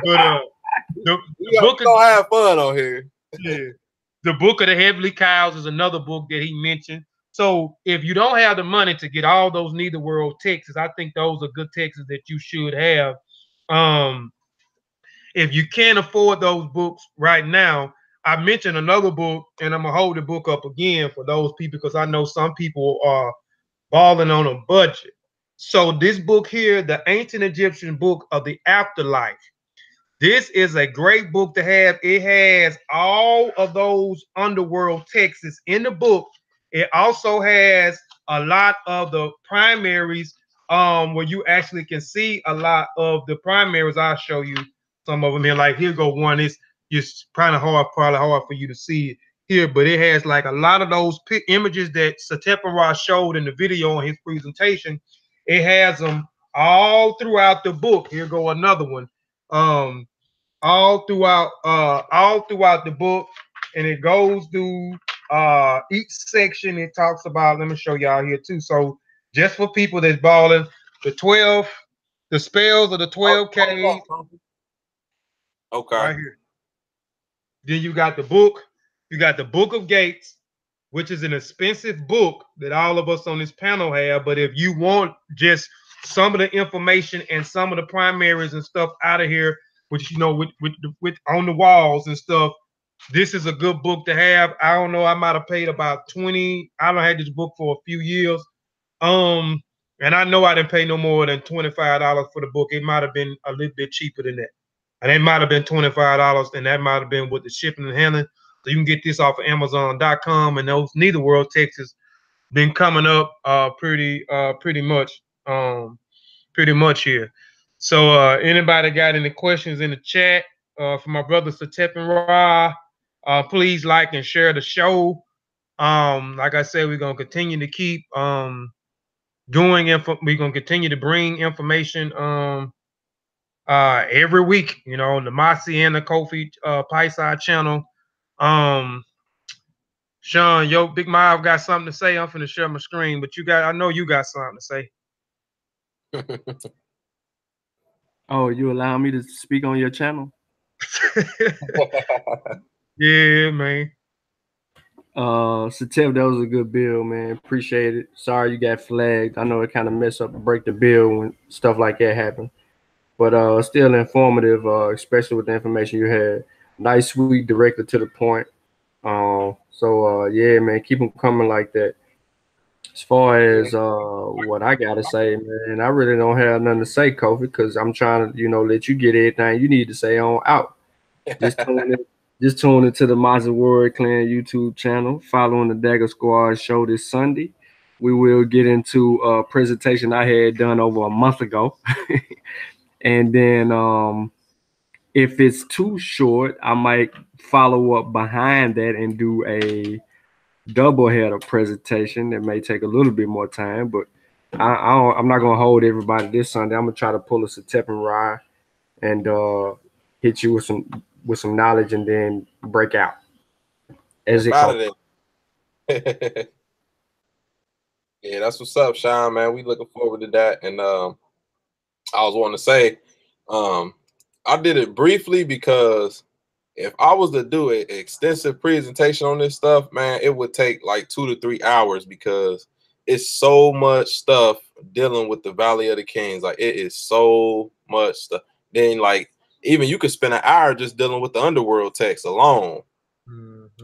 But the book gonna have fun on here. Yeah. The Book of the Heavenly Cows is another book that he mentioned. So if you don't have the money to get all those Netherworld texts, I think those are good texts that you should have. If you can't afford those books right now, I mentioned another book, and I'm gonna hold the book up again for those people because I know some people are balling on a budget. So this book here, the Ancient Egyptian Book of the Afterlife. This is a great book to have. It has all of those underworld texts in the book. It also has a lot of the primaries, where you actually can see a lot of the primaries. I'll show you some of them here. Like here go one. It's just probably hard for you to see it here, but it has like a lot of those images that Setepenre showed in the video on his presentation. It has them all throughout the book. Here go another one. All throughout the book, and it goes through each section. It talks about, let me show y'all here too. So just for people that's balling, the spells of the 12 caves. Okay. Right here. Then you got the book of Gates, which is an expensive book that all of us on this panel have. But if you want just some of the information and some of the primaries and stuff out of here, which with on the walls and stuff, this is a good book to have. I don't know, I might have paid about 20. I don't had this book for a few years. And I know I didn't pay no more than $25 for the book. It might have been a little bit cheaper than that. And it might have been $25, and that might have been with the shipping and handling. So you can get this off of Amazon.com, and those Netherworld texts been coming up pretty much here. So anybody got any questions in the chat for my brother Setepenre? Please like and share the show. Like I said, we're gonna continue to keep doing info. We're gonna continue to bring information every week. The Masi and the Kofi Paisai channel. Sean, yo, Big Miles got something to say. I'm finna share my screen, but I know you got something to say. Oh, you allow me to speak on your channel? Yeah, man. Setep, that was a good build, man. Appreciate it. Sorry you got flagged. I know it kind of mess up and break the build when stuff like that happen. But still informative, especially with the information you had. Nice, sweet, directed to the point. Yeah, man, keep them coming like that. As far as what I gotta say, man, I really don't have nothing to say, Kofi, because I'm trying to, let you get everything you need to say on out. Just tune into the Mazda Word Clan YouTube channel, following the Dagger Squad show this Sunday. We will get into a presentation I had done over a month ago. And then if it's too short, I might follow up behind that and do a double header presentation that may take a little bit more time, but I'm not gonna hold everybody this Sunday. I'm gonna try to pull a Setepenre and hit you with some knowledge, and then break out. As it Out of there. Yeah, that's what's up, Sean, man. We looking forward to that. And I was wanting to say, I did it briefly because if I was to do an extensive presentation on this stuff, man, it would take like 2 to 3 hours because it's so much stuff dealing with the Valley of the Kings. Like, it is so much stuff. Then, like, even you could spend an hour just dealing with the Underworld Text alone.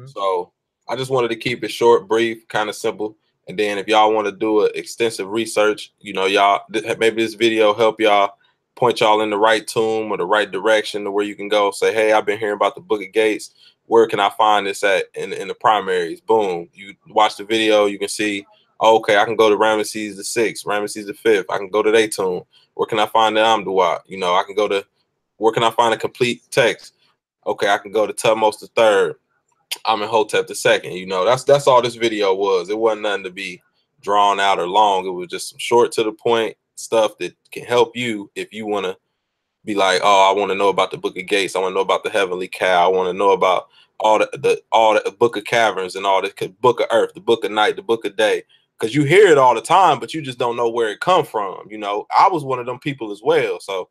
So I just wanted to keep it short, brief, kind of simple. And then if y'all want to do an extensive research, you know, y'all, maybe this video help y'all point y'all in the right tomb or the right direction to where you can go say, hey, I've been hearing about the Book of Gates. Where can I find this at in the primaries? Boom. You watch the video, you can see, okay, I can go to Ramesses the 6th, Ramesses the 5th. I can go to their tomb. Where can I find the Amduat? You know, I can go to, where can I find a complete text? Okay, I can go to Tutmos the 3rd. I'm in Hotep the 2nd. You know, that's all this video was. It wasn't nothing to be drawn out or long. It was just some short to the point stuff that can help you if you want to be like, oh, I want to know about the Book of Gates. I want to know about the Heavenly Cow. I want to know about all the Book of Caverns and all the Book of Earth, the Book of Night, the Book of Day. Because you hear it all the time, but you just don't know where it come from. You know, I was one of them people as well. So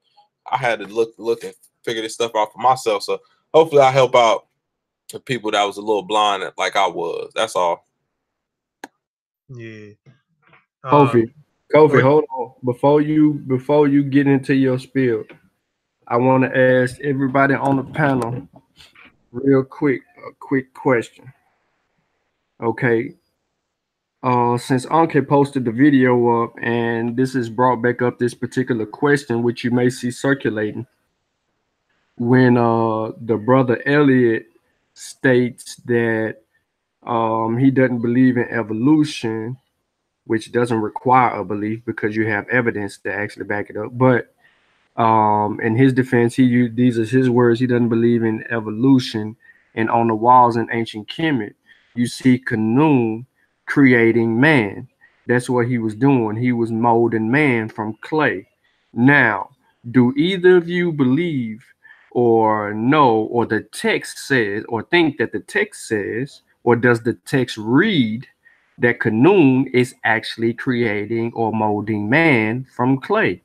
I had to look and figure this stuff out for myself. So hopefully I help out the people that was a little blind like I was. That's all. Yeah. Kofi, hold on. Before you get into your spiel, I want to ask everybody on the panel real quick, a quick question. Okay. Since Anke posted the video up and this has brought back up this particular question, which you may see circulating, when the brother Elliot states that he doesn't believe in evolution, which doesn't require a belief because you have evidence to actually back it up. But in his defense, these are his words. He doesn't believe in evolution. And on the walls in ancient Kemet, you see Khnum creating man. That's what he was doing. He was molding man from clay. Now, do either of you believe or know, or the text says, or think that the text says, or does the text read that Khnum is actually creating or molding man from clay?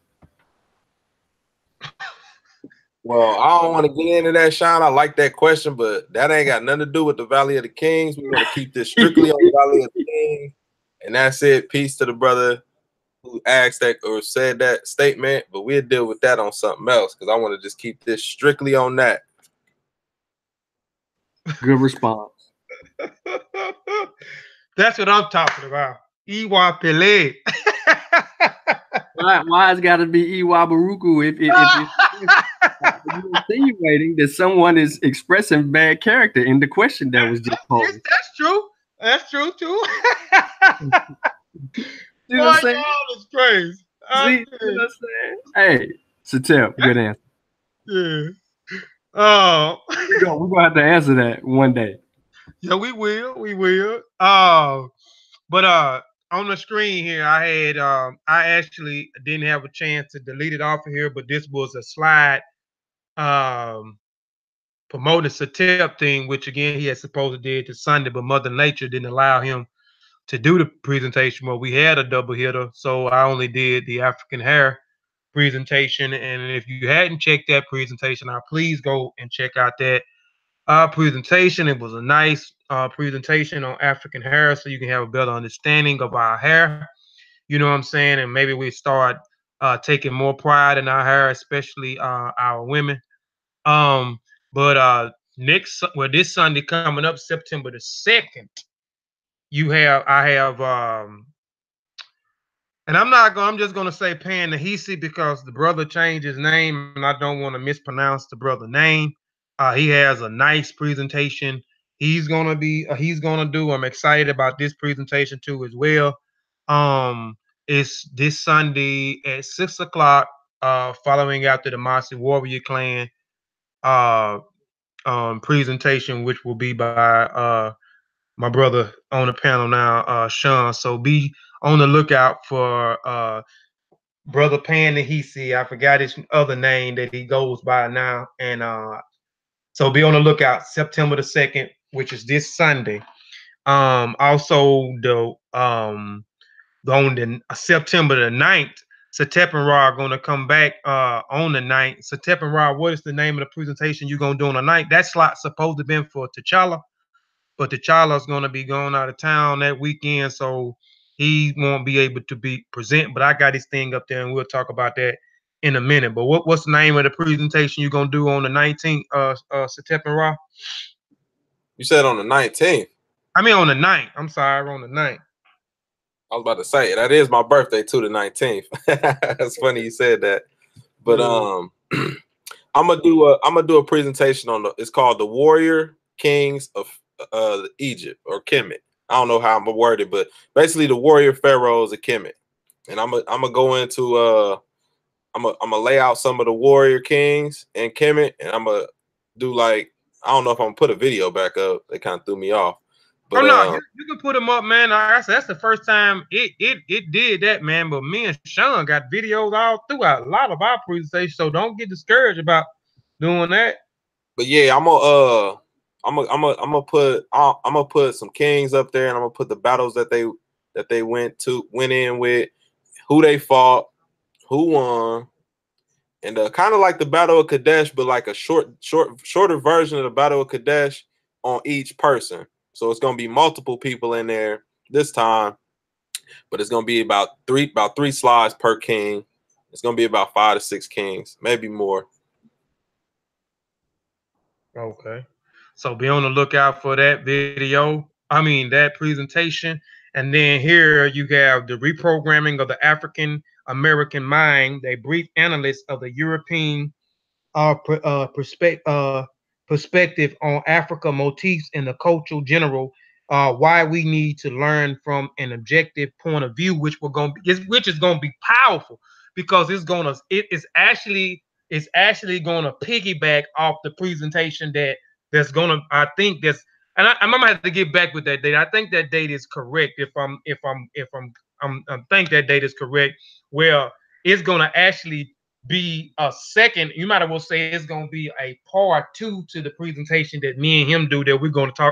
Well, I don't want to get into that, Sean. I like that question, but that ain't got nothing to do with the Valley of the Kings. We want to keep this strictly on the Valley of the Kings. And that's it. Peace to the brother who asked that or said that statement, but we'll deal with that on something else because I want to just keep this strictly on that. Good response. That's what I'm talking about. Iwa Pele. Why it's got to be Iwa Baruku if you're insinuating that someone is expressing bad character in the question that was just posed? That's true. That's true too. You know what I'm saying? It's crazy. You know what I'm saying? Hey, Setep, good answer. Yeah. Oh, we're gonna have to answer that one day. Yeah, we will. We will. But on the screen here, I had I actually didn't have a chance to delete it off of here, but this was a slide promoting Setep thing, which again he had supposed to did to Sunday, but Mother Nature didn't allow him to do the presentation. Well, we had a double hitter, so I only did the African hair presentation. And if you hadn't checked that presentation out, please go and check out that presentation. It was a nice presentation on African hair, so you can have a better understanding of our hair. You know what I'm saying? And maybe we start taking more pride in our hair, especially our women. But this Sunday coming up, September the 2nd, I have and I'm just gonna say Pan Nahisi because the brother changed his name and I don't want to mispronounce the brother name. He has a nice presentation. He's gonna do. I'm excited about this presentation too as well. It's this Sunday at 6 o'clock, following after the Masi Warrior Clan presentation, which will be by my brother on the panel now, Sean. So be on the lookout for Brother Panahisi. I forgot his other name that he goes by now. And so be on the lookout. September the 2nd, which is this Sunday. Also on the September the 9th, Setepenre are gonna come back on the 9th. Setepenre, what is the name of the presentation you're gonna do on the 9th? That slot's supposed to be for T'Challa, but T'Challa's gonna be going out of town that weekend, so he won't be able to be present. But I got his thing up there, and we'll talk about that in a minute. But what's the name of the presentation you're gonna do on the 19th, Setepenre? You said on the 19th. I mean on the 9th. I'm sorry, on the 9th. I was about to say that is my birthday too, the 19th. That's funny you said that. But I'm gonna do a presentation on it's called the Warrior Kings of Egypt or Kemet. I don't know how I'm gonna word it, but basically the warrior pharaohs of Kemet. And I'm gonna go into I'm gonna lay out some of the warrior kings in Kemet, and I'm gonna do like, I don't know if I'm gonna put a video back up. They kind of threw me off. But, oh no, you can put them up, man. That's the first time it did that, man. But me and Sean got videos all throughout a lot of our presentations, so don't get discouraged about doing that. But yeah, I'm gonna put some kings up there, and I'm gonna put the battles that they went in with, who they fought, who won, and kind of like the Battle of Kadesh, but like a shorter version of the Battle of Kadesh on each person. So it's gonna be multiple people in there this time, but it's gonna be about three slides per king. It's gonna be about 5 to 6 kings, maybe more. Okay, so be on the lookout for that video. I mean that presentation, and then here you have the reprogramming of the African American mind. A brief analysis of the European perspective on Africa motifs in the cultural general. Why we need to learn from an objective point of view, which is going to be powerful, because it's actually going to piggyback off the presentation that's going to, I think that's, and I'm gonna have to get back with that date. I think that date is correct. I think that date is correct. Where it's going to actually be a second, you might as well say it's going to be a part 2 to the presentation that me and him do, that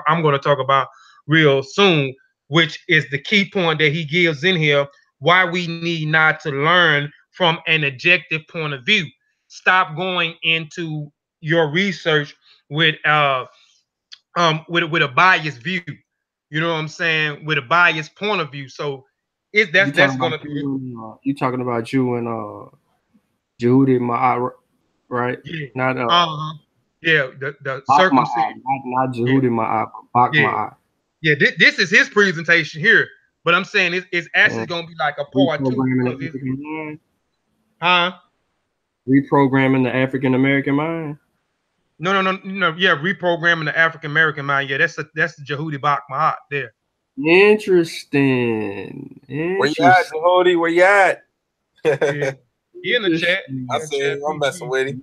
I'm going to talk about real soon, which is the key point that he gives in here: why we need not to learn from an objective point of view. Stop going into your research with a biased view. You know what I'm saying? With a biased point of view. So that's going to be. You talking about you and Jehudi Ma'at, right? Yeah. Not yeah, the circumcision. Not Jehudi Ma'at, but Bach Ma'at. Yeah, this is his presentation here, but I'm saying it's actually going to be like a part 2. Reprogramming the African American mind. No. Yeah, reprogramming the African American mind. Yeah, that's the Jehudi Bach Ma'at there. Interesting. Where you at, Jehudi? Where you at? Yeah. He in the chat. I see him. I'm messing with him.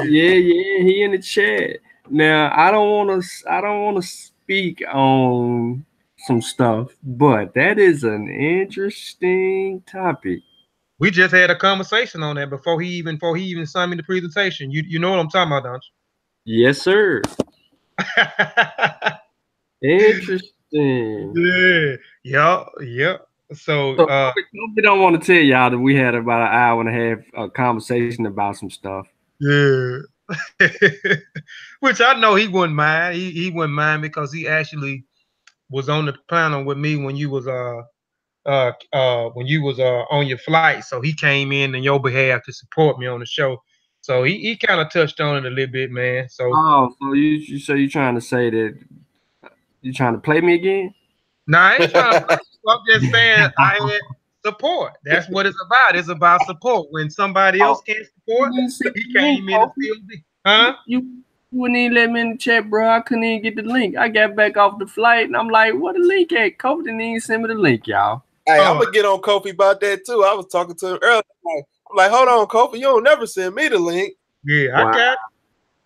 Yeah, he in the chat. Now I don't want to speak on some stuff, but that is an interesting topic. We just had a conversation on that before he even sent me the presentation. You know what I'm talking about, don't you? Yes, sir. Interesting. Yeah. So we don't want to tell y'all that we had about an hour and a half a conversation about some stuff. Yeah. Which I know he wouldn't mind. He wouldn't mind, because he actually was on the panel with me when you was on your flight. So he came in your behalf to support me on the show. So he kind of touched on it a little bit, man. So so you trying to say that you trying to play me again? No, I ain't trying to play you. I'm just saying I had support. That's what it's about. It's about support. When somebody else can't support, he came in and still be. Huh? You wouldn't even let me in the chat, bro. I couldn't even get the link. I got back off the flight and I'm like, what the link at? Kofi didn't even send me the link, y'all. Hey, I'm gonna get on Kofi about that too. I was talking to him earlier. I'm like, hold on, Kofi, you don't never send me the link. Yeah, I got it.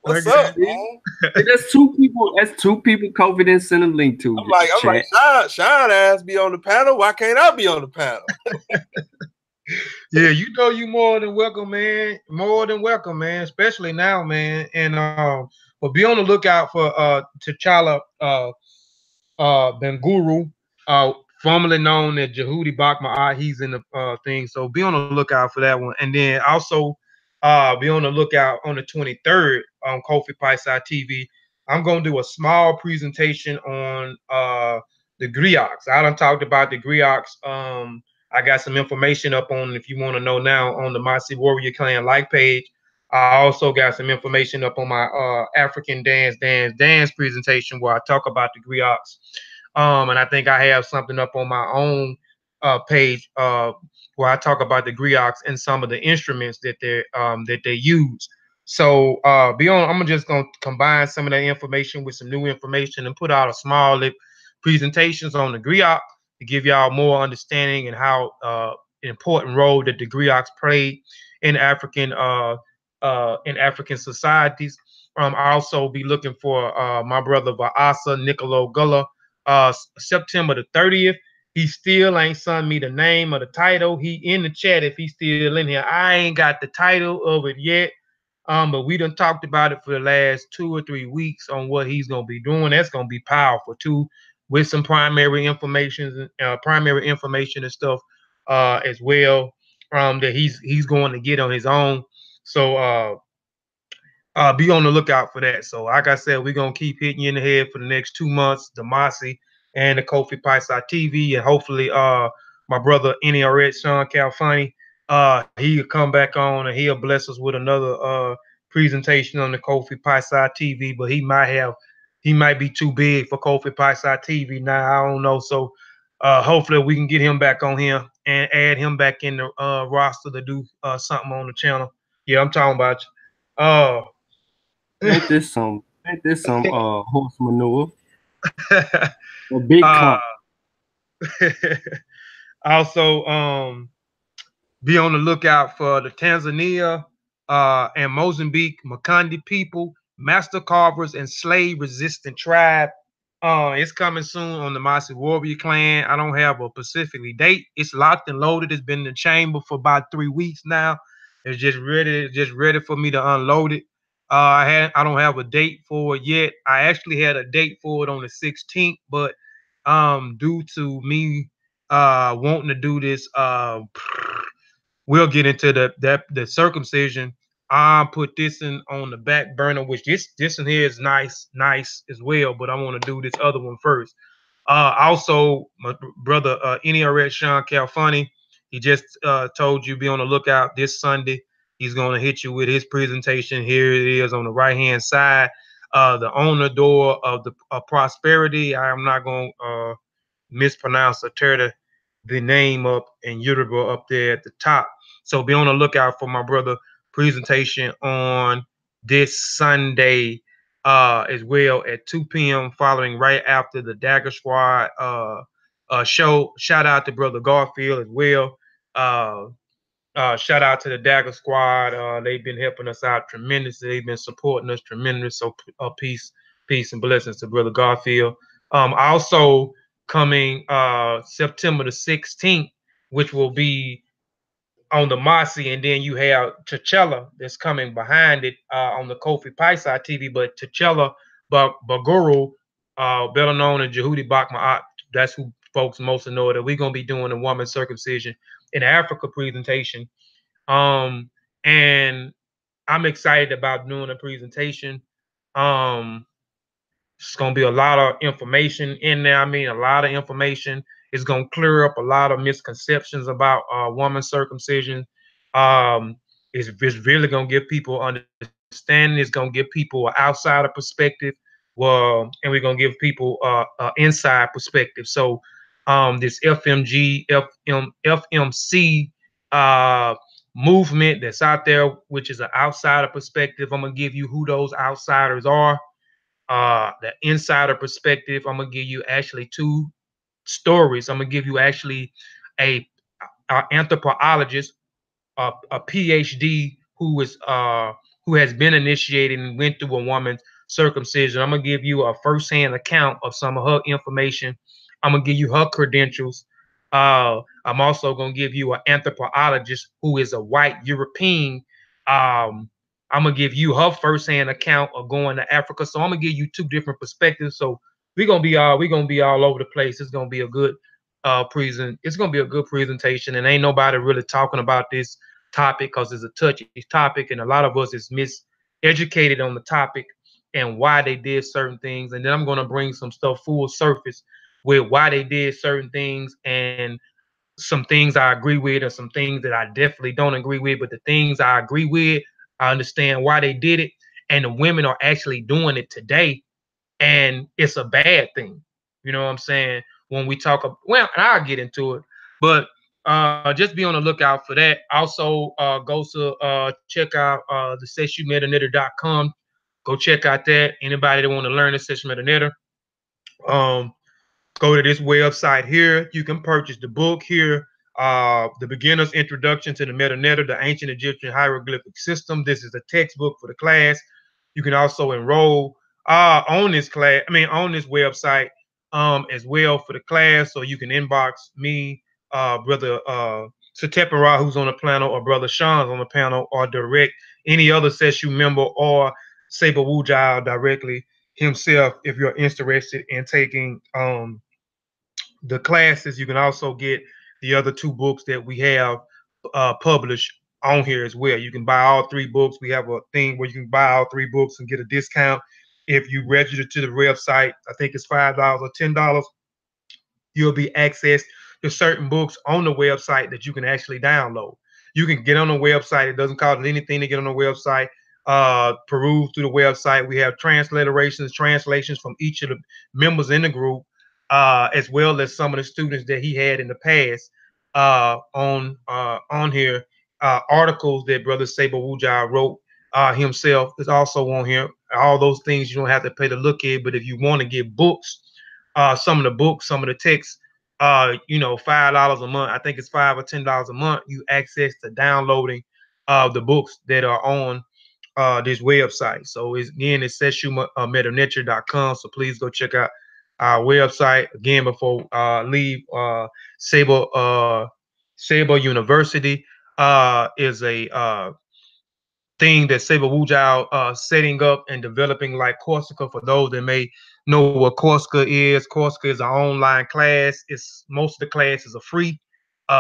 What's up, man? That's two people Kofi didn't send a link to. I'm like, Sean asked me on the panel. Why can't I be on the panel? Yeah, you know you more than welcome, man. More than welcome, man. Especially now, man. And but be on the lookout for T'Challa Ben Guru, formerly known as Jehudi Bakma. He's in the thing. So be on the lookout for that one. And then also be on the lookout on the 23rd on Kofi Paisai TV. I'm gonna do a small presentation on the griots. I done talked about the griots. I got some information up on if you want to know now on the Masi Warrior Clan like page. I also got some information up on my African dance presentation where I talk about the griots. And I think I have something up on my own page where I talk about the griots and some of the instruments that they use. So I'm just gonna combine some of that information with some new information and put out a small presentations on the griot to give y'all more understanding and how important role that the griots played in African societies. I also be looking for my brother Vaasa Nicolo Gullah, September the 30th. He still ain't sent me the name or the title. He in the chat if he's still in here. I ain't got the title of it yet. But we done talked about it for the last 2 or 3 weeks on what he's gonna be doing. That's gonna be powerful too, with some primary information and stuff as well. That he's going to get on his own. So be on the lookout for that. So like I said, we're gonna keep hitting you in the head for the next 2 months, the Masi and the Kofi Paisai TV, and hopefully my brother NRS Sean Calfani, he'll come back on and he'll bless us with another presentation on the Kofi Paisai TV, but he might be too big for Kofi Paisai TV now. I don't know. So hopefully we can get him back on here and add him back in the roster to do something on the channel. Yeah, I'm talking about you. Ain't this some horse manure? A big clump. Also, be on the lookout for the Tanzania and Mozambique Makandi people, master carvers, and slave resistant tribe. It's coming soon on the Masi Warrior Clan. I don't have a specifically date. It's locked and loaded. It's been in the chamber for about 3 weeks now. It's just ready for me to unload it. I don't have a date for it yet. I actually had a date for it on the 16th, but due to me wanting to do this, we'll get into the circumcision. I put this in on the back burner, which this in here is nice as well, but I want to do this other one first. Also, my brother NRS Sean Calfani, he just told you be on the lookout this Sunday. He's going to hit you with his presentation. Here it is on the right hand side. The owner door of the prosperity. I am not going to mispronounce or tear the name up and Yoruba up there at the top. So be on the lookout for my brother presentation on this Sunday as well at 2 p.m. following right after the Dagger Squad show. Shout out to brother Garfield as well. Shout out to the Dagger Squad. They've been helping us out tremendously. They've been supporting us tremendous. So peace and blessings to brother Garfield. Also coming September the 16th, which will be on the Masi, and then you have T'Challa that's coming behind it on the Kofi Paisai TV. But T'Challa Baguru, better known as Jehudi Bakma, that's who folks mostly know that we're gonna be doing a woman circumcision in Africa presentation. And I'm excited about doing a presentation. It's gonna be a lot of information in there. I mean, a lot of information. It's gonna clear up a lot of misconceptions about woman circumcision. It's really gonna give people understanding. It's gonna give people an outsider perspective. Well, and we're gonna give people inside perspective. So, this FMC movement that's out there, which is an outsider perspective. I'm gonna give you who those outsiders are. The insider perspective. I'm gonna give you actually 2 stories. I'm gonna give you actually a anthropologist, a PhD who has been initiated and went through a woman's circumcision. I'm gonna give you a firsthand account of some of her information. I'm gonna give you her credentials. I'm also gonna give you an anthropologist who is a white European. I'm gonna give you her firsthand account of going to Africa. So I'm gonna give you two different perspectives. So we're gonna be all over the place. It's gonna be a good it's gonna be a good presentation, and ain't nobody really talking about this topic because it's a touchy topic, and a lot of us is miseducated on the topic and why they did certain things. And then I'm gonna bring some stuff full surface with why they did certain things and some things I agree with and some things that I definitely don't agree with. But the things I agree with, I understand why they did it. And the women are actually doing it today. And it's a bad thing. You know what I'm saying? When we talk about, well, and I'll get into it. But just be on the lookout for that. Also, go to check out the sessionmetanetter.com. Go check out that. Anybody that want to learn the session metanetter, um, go to this website here. You can purchase the book here, The Beginner's Introduction to the Metanetter, the Ancient Egyptian Hieroglyphic System. This is a textbook for the class. You can also enroll on this class, on this website as well for the class. So you can inbox me, brother Setepenre, who's on the panel, or brother Sean's on the panel, or direct any other session member or Saber Wujal directly himself if you're interested in taking the classes. You can also get the other two books that we have published on here as well. You can buy all three books. We have a thing where you can buy all three books and get a discount if you register to the website. I think it's $5 or $10. You'll be accessed to certain books on the website that you can actually download. You can get on the website. It doesn't cost anything to get on the website. Peruse through the website. We have translations from each of the members in the group, as well as some of the students that he had in the past on here. Articles that Brother Saber Wujal wrote himself is also on here. All those things you don't have to pay to look at, but if you want to get books, some of the books, some of the texts, $5 a month. I think it's $5 or $10 a month. You access to downloading the books that are on this website. So it's sessionmetanetter.com. So please go check out our website again before leave. Saber University is a thing that Saber Wujal setting up and developing like Corsica. For those that may know what Corsica is an online class. It's most of the classes are free.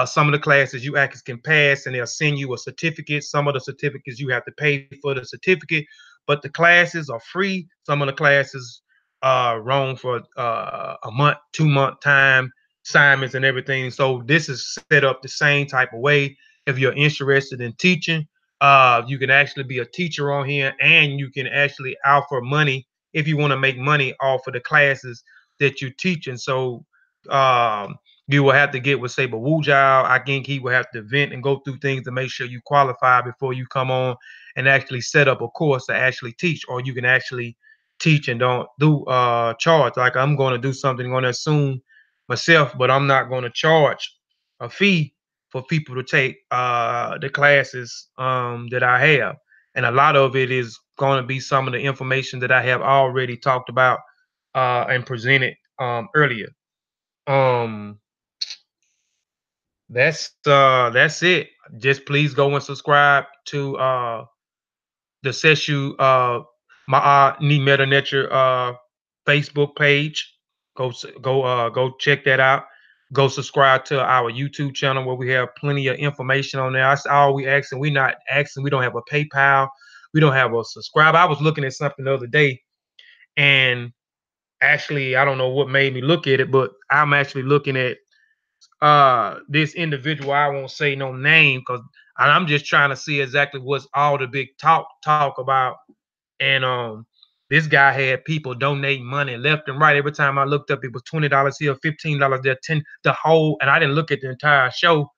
Some of the classes you actually can pass and they'll send you a certificate. Some of the certificates you have to pay for the certificate, but the classes are free. Some of the classes run for a month, 2 month time assignments and everything. So this is set up the same type of way. If you're interested in teaching, you can actually be a teacher on here, and you can actually offer money if you want to make money off of the classes that you teach. And so you will have to get with Saber Wujal. I think he will have to vent and go through things to make sure you qualify before you come on and actually set up a course to actually teach, or you can actually teach and don't do charge. Like I'm going to do something on that soon myself, but I'm not going to charge a fee for people to take the classes that I have. And a lot of it is going to be some of the information that I have already talked about and presented earlier. That's it. Just please go and subscribe to the Seshu Ma'ani Meta Nature Facebook page. Go check that out. Go subscribe to our YouTube channel where we have plenty of information on there. That's all we asking. We not asking. We don't have a PayPal. We don't have a subscribe. I was looking at something the other day, and actually, I don't know what made me look at it, but I'm actually looking at this individual. I won't say no name because I'm just trying to see exactly what's all the big talk about. And this guy had people donating money left and right. Every time I looked up, it was $20 here, $15 there, 10 the whole. And I didn't look at the entire show,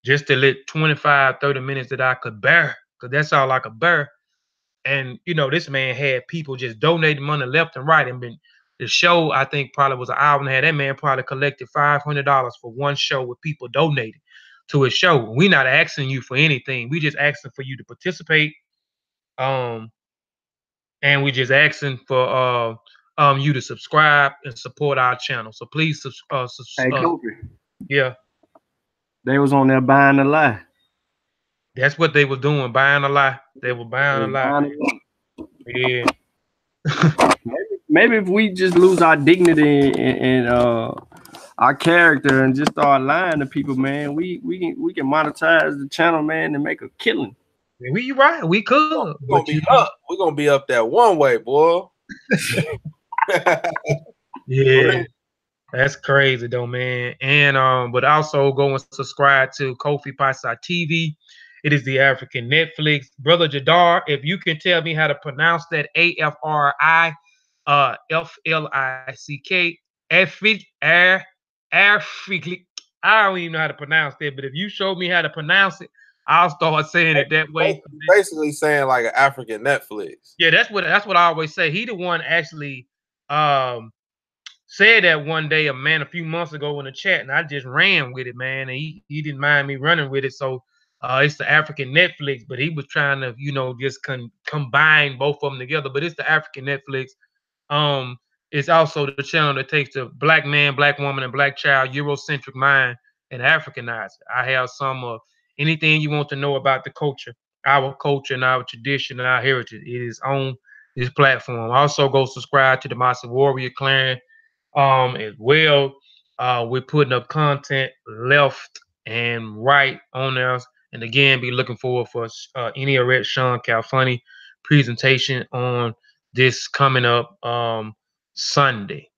just to let 25, 30 minutes that I could bear, because that's all I could bear. And this man had people just donating money left and right. And the show, I think, probably was an hour and a half. That man probably collected $500 for one show with people donating to his show. We're not asking you for anything. We just asking for you to participate. And we just asking for you to subscribe and support our channel. So please, Hey, Kofi. Yeah. They was on there buying a lie. That's what they were doing, buying a lie. They were buying a lie. Yeah. Maybe if we just lose our dignity and our character and just start lying to people, man, we can monetize the channel, man, and make a killing. We right, we could. We're gonna be up that one way, boy. Yeah. That's crazy though, man. And but also go and subscribe to Kofi Paisa TV. It is the African Netflix. Brother Jadar, if you can tell me how to pronounce that AFRI FLICK Afric. I don't even know how to pronounce that, but if you show me how to pronounce it, I'll start saying it that way. Basically saying like an African Netflix. Yeah, that's what I always say. He the one actually said that one day, a few months ago in the chat, and I just ran with it, man. And he didn't mind me running with it. So it's the African Netflix, but he was trying to, just combine both of them together. But it's the African Netflix. It's also the channel that takes the black man, black woman, and black child Eurocentric mind and Africanize it. I have some of anything you want to know about the culture and our tradition and our heritage. It is on this platform. Also, go subscribe to the Master Warrior Clan as well. We're putting up content left and right on there. And again, be looking forward for any Red Sean Calfunny presentation on this coming up Sunday.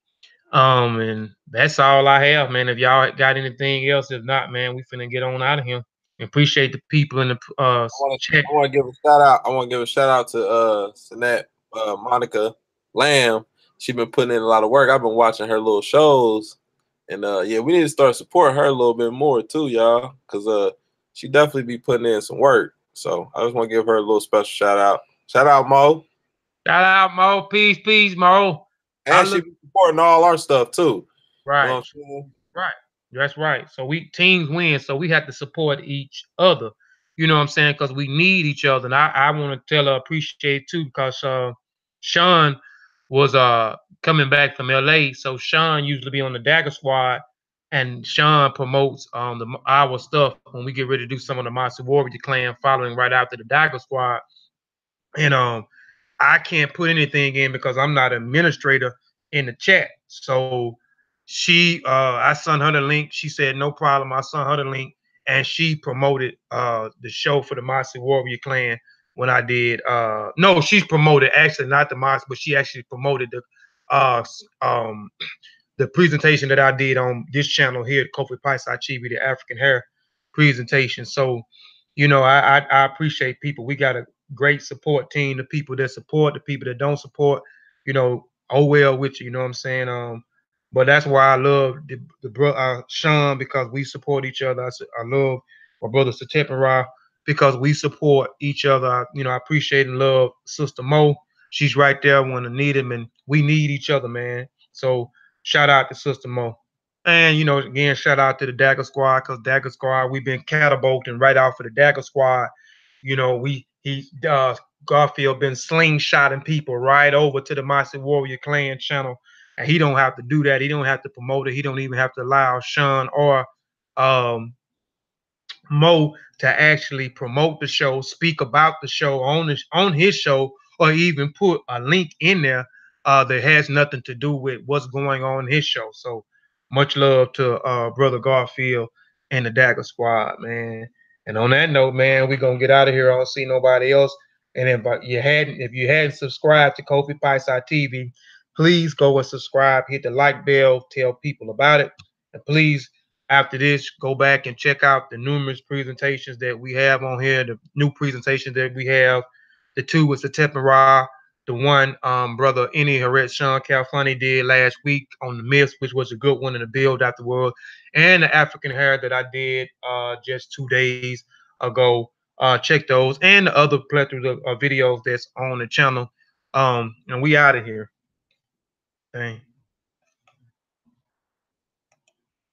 And that's all I have, man. If y'all got anything else, if not, man, we finna get on out of here. Appreciate the people in the chat. I want to give a shout out. I want to give a shout out to Sanette, Monica Lamb. She's been putting in a lot of work. I've been watching her little shows, and yeah, we need to start supporting her a little bit more too, y'all, because she definitely be putting in some work. So I just want to give her a little special shout out. Shout out, Mo. Shout out, Mo. Peace, Mo. And she be supporting all our stuff too. Right. You know what I'm saying? Right. That's right. So teams win, so we have to support each other. You know what I'm saying? Because we need each other. And I want to tell her appreciate too, because Sean was coming back from LA. So Sean usually be on the Dagger Squad, and Sean promotes our stuff when we get ready to do some of the Monster Warrior Clan following right after the Dagger Squad. And I can't put anything in because I'm not an administrator in the chat. So I sent her the link. She said no problem. I sent her the link, and she promoted the show for the Monster Warrior Clan when I did. No, she's promoted actually not the Monster, but she actually promoted the presentation that I did on this channel here at Kofi Paisa Chibi, the African Hair presentation. So, I appreciate people. We got a great support team, the people that support, the people that don't support, oh well with you, you know what I'm saying? But that's why I love the brother Sean, because we support each other. I love my brother Setepenre because we support each other. I appreciate and love Sister Mo. She's right there when I need him, and we need each other, man. So shout out to Sister Mo. And, again, shout out to the Dagger Squad, because Dagger Squad, we've been catapulting right off of the Dagger Squad. Garfield been slingshotting people right over to the Monster Warrior Clan channel. And he don't have to do that. He don't have to promote it. He don't even have to allow Sean or Mo to actually promote the show, speak about the show on his show, or even put a link in there that has nothing to do with what's going on in his show. So much love to Brother Garfield and the Dagger Squad, man. And on that note, man, we're gonna get out of here. I don't see nobody else. And if you hadn't subscribed to Kofi Paisa TV, please go and subscribe, hit the like bell, tell people about it, and please, after this, go back and check out the numerous presentations that we have on here, the new presentations that we have. The two with Setepenre, the one brother Any Haret Sean Calfunny did last week on the myths, which was a good one in the build afterward, and the African hair that I did just 2 days ago. Check those and the other plethora of videos that's on the channel. And we out of here. Dang.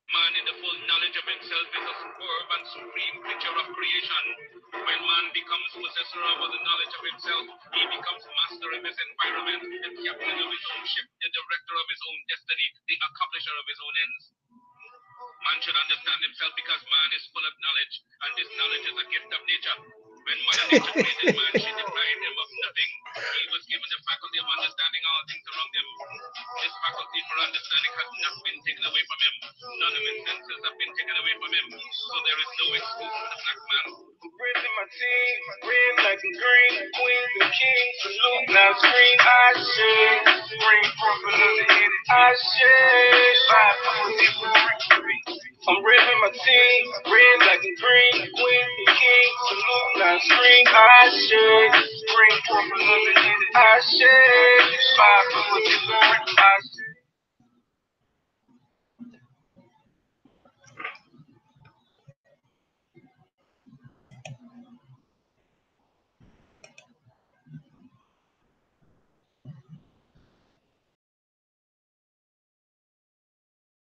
Man in the full knowledge of himself is a superb and supreme creature of creation. When man becomes possessor of the knowledge of himself, he becomes master of his environment, the captain of his own ship, the director of his own destiny, the accomplisher of his own ends. Man should understand himself because man is full of knowledge, and this knowledge is a gift of nature. When Mother Nature created man, she deprived him of nothing. He was given the faculty of understanding all things around him. This faculty for understanding has not been taken away from him. None of his senses have been taken away from him. So there is no excuse for the black man. Raising my team, red, black, and green, queens and kings, salute, now scream, I share, spring from another hit, I share, five different. I'm raising my team, red, black, and green, queens and kings, salute, now scream, I share, spring from another hit, I share, five different, I